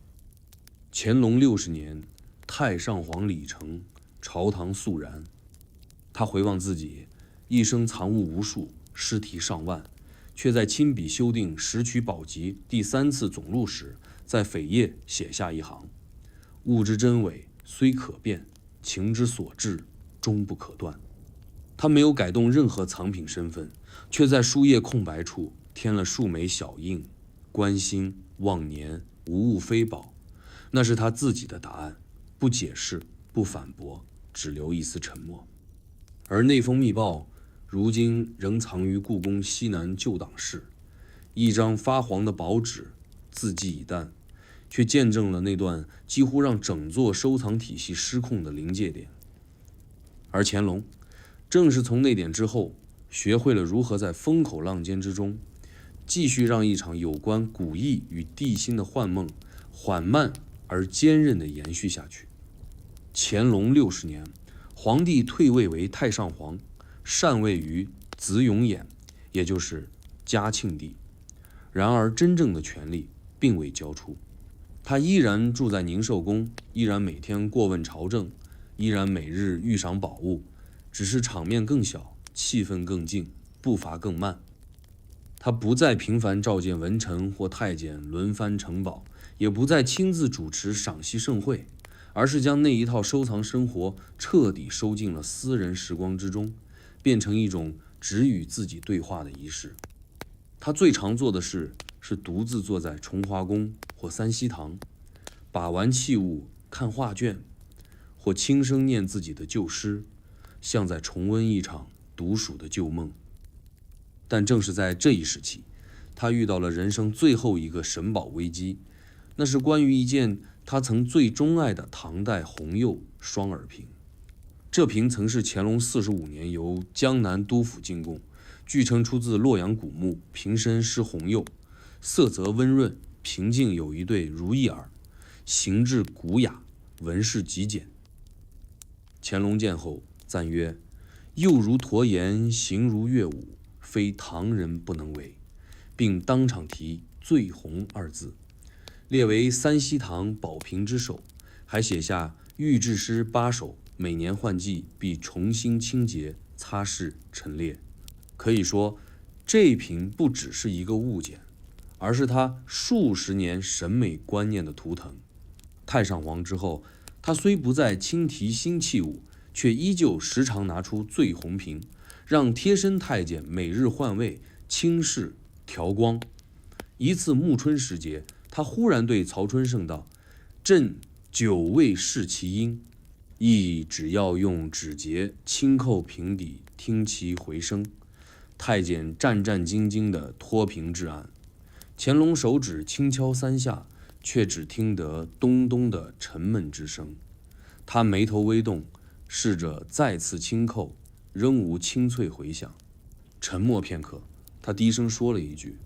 乾隆60年，太上皇礼成，朝堂肃然。他回望自己一生藏物无数，诗题上万，却在亲笔修订《石渠宝笈》第3次总录时，在扉页写下一行：物之真伪虽可辨，情之所至终不可断。他没有改动任何藏品身份，却在书页空白处添了数枚小印：关心、忘年、无物非宝。那是他自己的答案，不解释，不反驳，只留一丝沉默。而那封密报如今仍藏于故宫西南旧档室，一张发黄的薄纸，字迹已淡，却见证了那段几乎让整座收藏体系失控的临界点。而乾隆正是从那点之后，学会了如何在风口浪尖之中，继续让一场有关古意与地心的幻梦，缓慢而坚韧地延续下去。乾隆60年，皇帝退位为太上皇，禅位于慈永衍，也就是嘉庆帝。然而真正的权力并未交出，他依然住在宁寿宫，依然每天过问朝政，依然每日御赏宝物，只是场面更小，气氛更静，步伐更慢。他不再频繁召见文臣或太监轮番呈宝，也不再亲自主持赏析盛会，而是将那一套收藏生活彻底收进了私人时光之中，变成一种只与自己对话的仪式。他最常做的事是独自坐在崇华宫或三希堂，把玩器物、看画卷，或轻声念自己的旧诗，像在重温一场独属的旧梦。但正是在这一时期，他遇到了人生最后一个神宝危机，那是关于一件他曾最钟爱的唐代红釉双耳瓶。这瓶曾是乾隆45年由江南督府进贡，据称出自洛阳古墓，瓶身施红釉，色泽温润，瓶颈有一对如意耳，形制古雅，纹饰极简。乾隆见后赞曰：“釉如驼颜，形如乐舞，非唐人不能为。”并当场题“醉红”二字，列为三希堂宝瓶之首，还写下御制诗8首，每年换季必重新清洁、擦拭、陈列。可以说，这瓶不只是一个物件，而是他数十年审美观念的图腾。太上皇之后，他虽不再轻提新器物，却依旧时常拿出醉红瓶，让贴身太监每日换位、轻视、调光。一次暮春时节，他忽然对曹春盛道：“朕久未视其音，亦只要用指节轻扣瓶底，听其回声。”太监战战兢兢地脱瓶至案，乾隆手指轻敲3下，却只听得咚咚的沉闷之声。他眉头微动，试着再次轻扣，仍无清脆回响。沉默片刻，他低声说了一句：“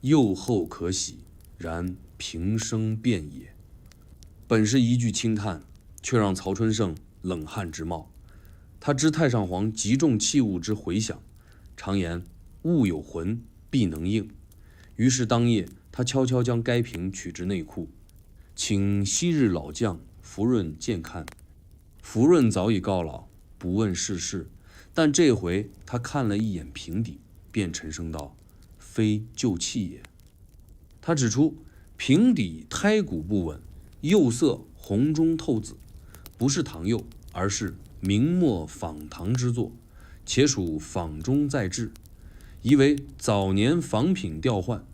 釉厚可喜，然瓶生变也。”本是一句轻叹，却让曹春盛冷汗直冒。他知太上皇极重器物之回响，常言物有魂，必能应。于是当夜，他悄悄将该瓶取至内库，请昔日老将福润见看。福润早已告老，不问世事，但这回他看了一眼瓶底，便沉声道：“非旧器也。”他指出瓶底胎骨不稳，釉色红中透紫，不是唐釉，而是明末仿唐之作，且属仿中再制，疑为早年仿品调换。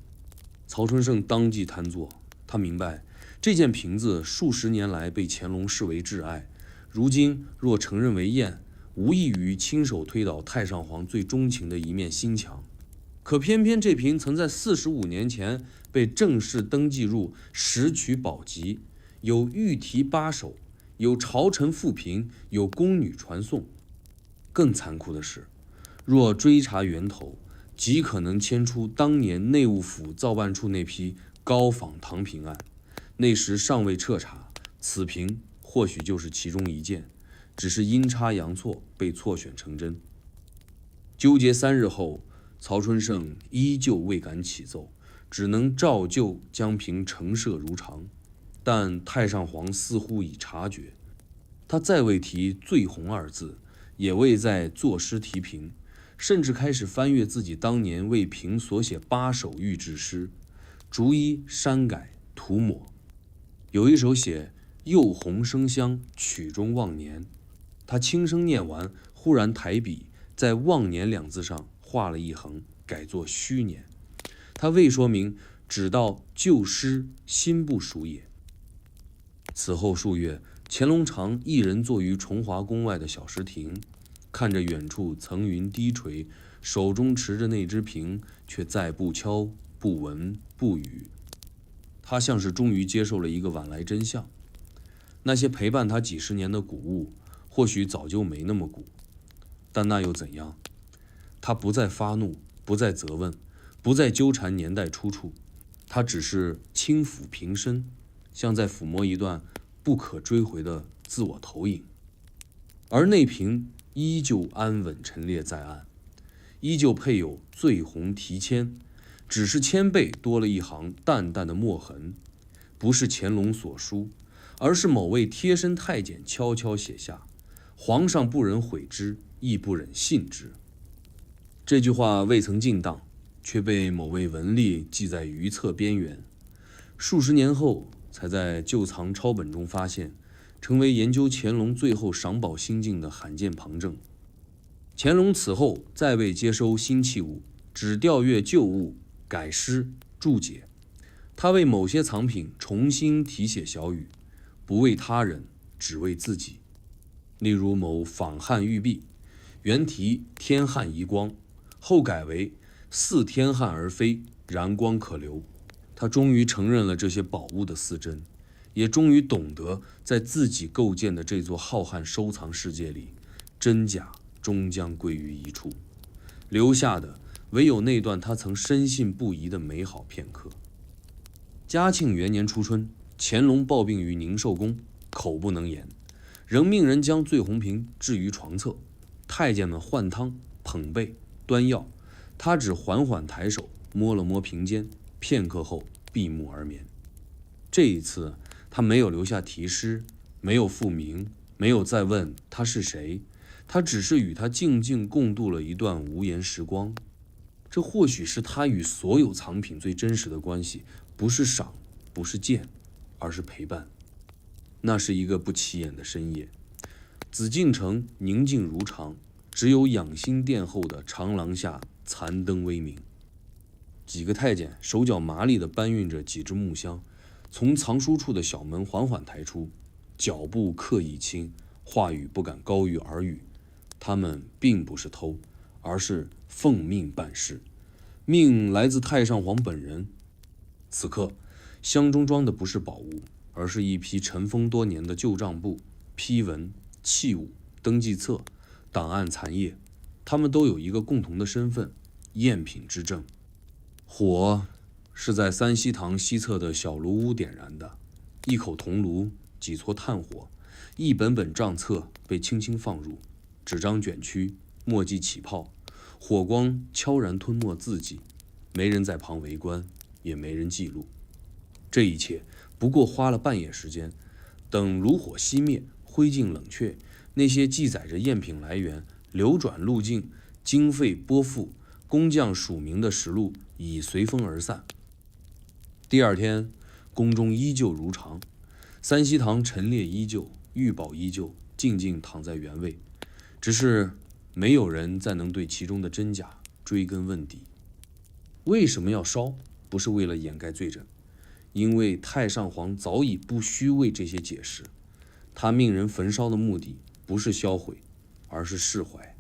曹春盛当即瘫坐，他明白这件瓶子数十年来被乾隆视为挚爱，如今若承认为赝，无异于亲手推倒太上皇最钟情的一面心墙。可偏偏这瓶曾在45年前被正式登记入拾取宝集，有御题8首，有朝臣复评，有宫女传颂。更残酷的是，若追查源头，极可能牵出当年内务府造办处那批高仿唐瓶案。那时尚未彻查，此瓶或许就是其中一件，只是阴差阳错被错选成真。纠结3日后，曹春盛依旧未敢起奏，只能照旧将瓶陈设如常。但太上皇似乎已察觉，他再未提醉红2字，也未再作诗题瓶，甚至开始翻阅自己当年为瓶所写8首御制诗，逐一删改涂抹。有一首写釉红生香，曲中忘年。他轻声念完，忽然抬笔在忘年2字上画了一横，改作虚年。他未说明，只道旧诗新不属也。此后数月，乾隆常一人坐于崇华宫外的小石亭，看着远处层云低垂，手中持着那只瓶，却再不敲、不闻、不语。他像是终于接受了一个晚来真相：那些陪伴他几十年的古物，或许早就没那么古，但那又怎样？他不再发怒，不再责问，不再纠缠年代出处，他只是轻抚瓶身，像在抚摸一段不可追回的自我投影。而那瓶依旧安稳陈列在案，依旧配有醉红题签，只是签背多了一行淡淡的墨痕，不是乾隆所书，而是某位贴身太监悄悄写下，皇上不忍悔之，亦不忍信之。这句话未曾进档，却被某位文吏记在余册边缘。数十年后，才在旧藏抄本中发现，成为研究乾隆最后赏宝心境的罕见旁证。乾隆此后再未接收新器物，只调阅旧物，改诗注解。他为某些藏品重新题写小语，不为他人，只为自己。例如某仿汉玉璧，原题天汉遗光，后改为似天汉而非，然光可流。他终于承认了这些宝物的似真，也终于懂得在自己构建的这座浩瀚收藏世界里，真假终将归于一处，留下的唯有那段他曾深信不疑的美好片刻。嘉庆元年初春，乾隆暴病于宁寿宫，口不能言，仍命人将醉红瓶置于床侧，太监们换汤捧被端药，他只缓缓抬手摸了摸瓶尖，片刻后闭目而眠。这一次他没有留下题诗，没有复名，没有再问他是谁，他只是与他静静共度了一段无言时光。这或许是他与所有藏品最真实的关系，不是赏，不是见，而是陪伴。那是一个不起眼的深夜，紫禁城宁静如常，只有养心殿后的长廊下残灯微明。几个太监手脚麻利地搬运着几只木箱，从藏书处的小门缓缓抬出，脚步刻意轻，话语不敢高于耳语。他们并不是偷，而是奉命办事，命来自太上皇本人。此刻箱中装的不是宝物，而是一批尘封多年的旧账簿、批文、器物、登记册、档案残页，他们都有一个共同的身份：赝品之证。火是在三希堂西侧的小炉屋点燃的，一口铜炉，几撮炭火，一本本账册被轻轻放入，纸张卷曲，墨迹起泡，火光悄然吞没字迹，没人在旁围观，也没人记录。这一切不过花了半夜时间，等炉火熄灭，灰烬冷却，那些记载着赝品来源、流转路径、经费拨付、工匠署名的实录已随风而散。第二天，宫中依旧如常，三希堂陈列依旧，玉宝依旧，静静躺在原位，只是没有人再能对其中的真假追根问底。为什么要烧？不是为了掩盖罪证，因为太上皇早已不需为这些解释。他命人焚烧的目的不是销毁，而是释怀。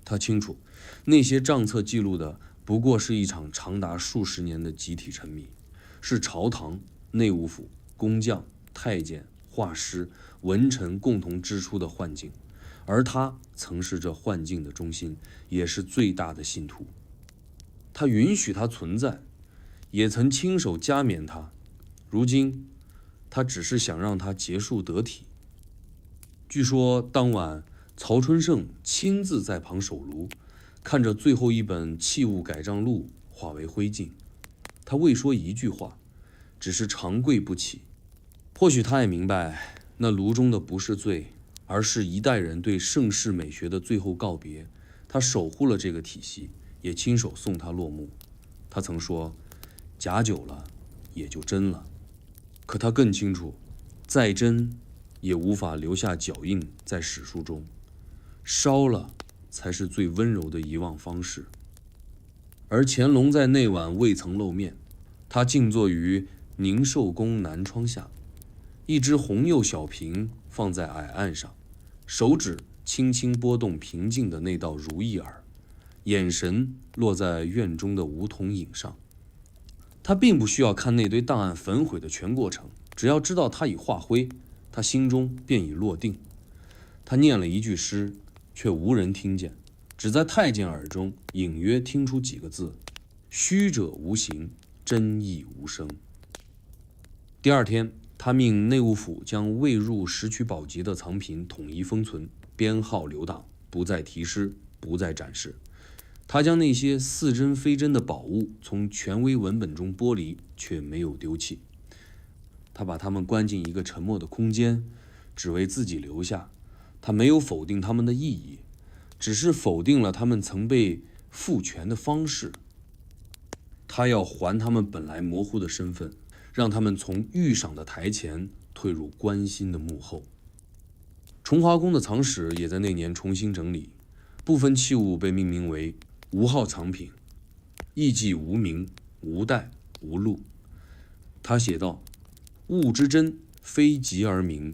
他清楚，那些账册记录的不过是一场长达数十年的集体沉迷，是朝堂、内务府、工匠、太监、画师、文臣共同支出的幻境，而他曾是这幻境的中心，也是最大的信徒。他允许它存在，也曾亲手加冕它，如今他只是想让它结束得体。据说当晚曹春盛亲自在旁守炉，看着最后一本器物改账录化为灰烬，他未说一句话，只是长跪不起。或许他也明白，那炉中的不是罪，而是一代人对盛世美学的最后告别。他守护了这个体系，也亲手送他落幕。他曾说，假久了也就真了。可他更清楚，再真也无法留下脚印在史书中，烧了才是最温柔的遗忘方式。而乾隆在那晚未曾露面，他静坐于宁寿宫南窗下，一只红釉小瓶放在矮案上，手指轻轻拨动平静的那道如意耳，眼神落在院中的梧桐影上。他并不需要看那堆档案焚毁的全过程，只要知道它已化灰，他心中便已落定。他念了一句诗，却无人听见，只在太监耳中隐约听出几个字：虚者无形，真意无声。第二天，他命内务府将未入拾取宝籍的藏品统一封存，编号留档，不再题诗，不再展示。他将那些似真非真的宝物从权威文本中剥离，却没有丢弃。他把它们关进一个沉默的空间，只为自己留下。他没有否定它们的意义，只是否定了它们曾被赋权的方式。他要还他们本来模糊的身份，让他们从御赏的台前退入关心的幕后。崇华宫的藏室也在那年重新整理，部分器物被命名为无号藏品，意即无名、无代、无录。他写道：物之真，非极而明；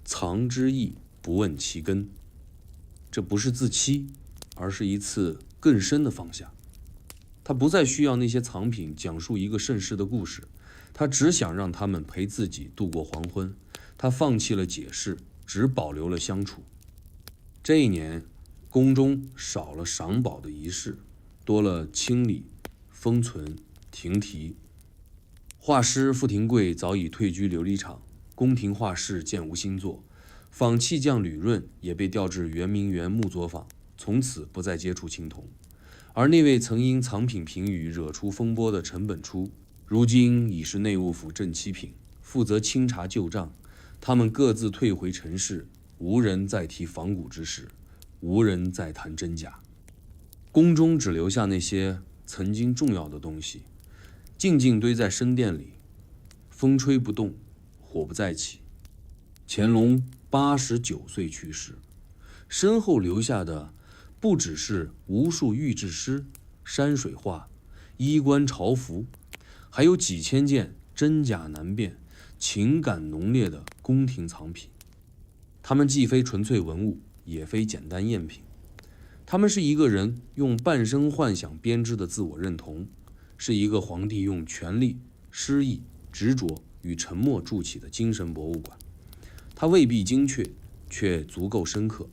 藏之意，不问其根。这不是自欺，而是一次更深的放下。他不再需要那些藏品讲述一个盛世的故事，他只想让他们陪自己度过黄昏。他放弃了解释，只保留了相处。这一年，宫中少了赏宝的仪式，多了清理、封存、停题。画师傅廷贵早已退居琉璃厂，宫廷画室渐无新作。仿器匠吕润也被调至圆明园木作坊，从此不再接触青铜。而那位曾因藏品评语惹出风波的陈本初，如今已是内务府正七品，负责清查旧账。他们各自退回尘世，无人再提仿古之事，无人再谈真假。宫中只留下那些曾经重要的东西，静静堆在深殿里，风吹不动，火不再起。乾隆89岁去世，身后留下的不只是无数御制诗、山水画、衣冠朝服，还有几千件真假难辨、情感浓烈的宫廷藏品。它们既非纯粹文物，也非简单赝品，它们是一个人用半生幻想编织的自我认同，是一个皇帝用权力、诗意、执着与沉默筑起的精神博物馆。它未必精确，却足够深刻。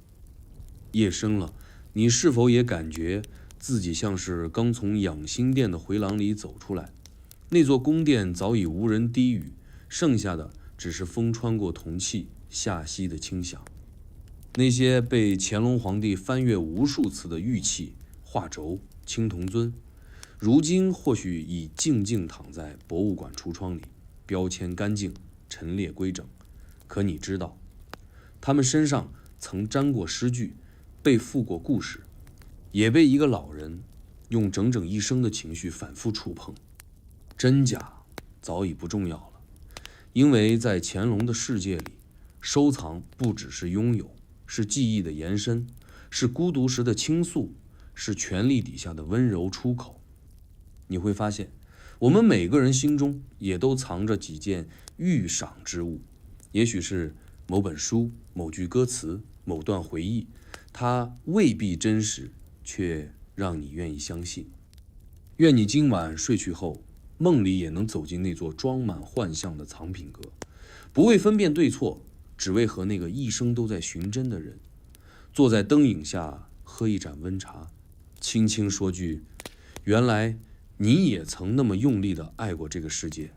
夜深了，你是否也感觉自己像是刚从养心殿的回廊里走出来？那座宫殿早已无人低语，剩下的只是风穿过铜器下息的清响。那些被乾隆皇帝翻阅无数次的玉器、画轴、青铜尊，如今或许已静静躺在博物馆橱窗里，标签干净，陈列规整。可你知道，他们身上曾沾过诗句，被赋过故事，也被一个老人用整整一生的情绪反复触碰。真假早已不重要了，因为在乾隆的世界里，收藏不只是拥有，是记忆的延伸，是孤独时的倾诉，是权力底下的温柔出口。你会发现，我们每个人心中也都藏着几件欲赏之物，也许是某本书、某句歌词、某段回忆，它未必真实，却让你愿意相信。愿你今晚睡去后，梦里也能走进那座装满幻象的藏品阁，不为分辨对错，只为和那个一生都在寻真的人，坐在灯影下喝一盏温茶，轻轻说句：原来你也曾那么用力地爱过这个世界。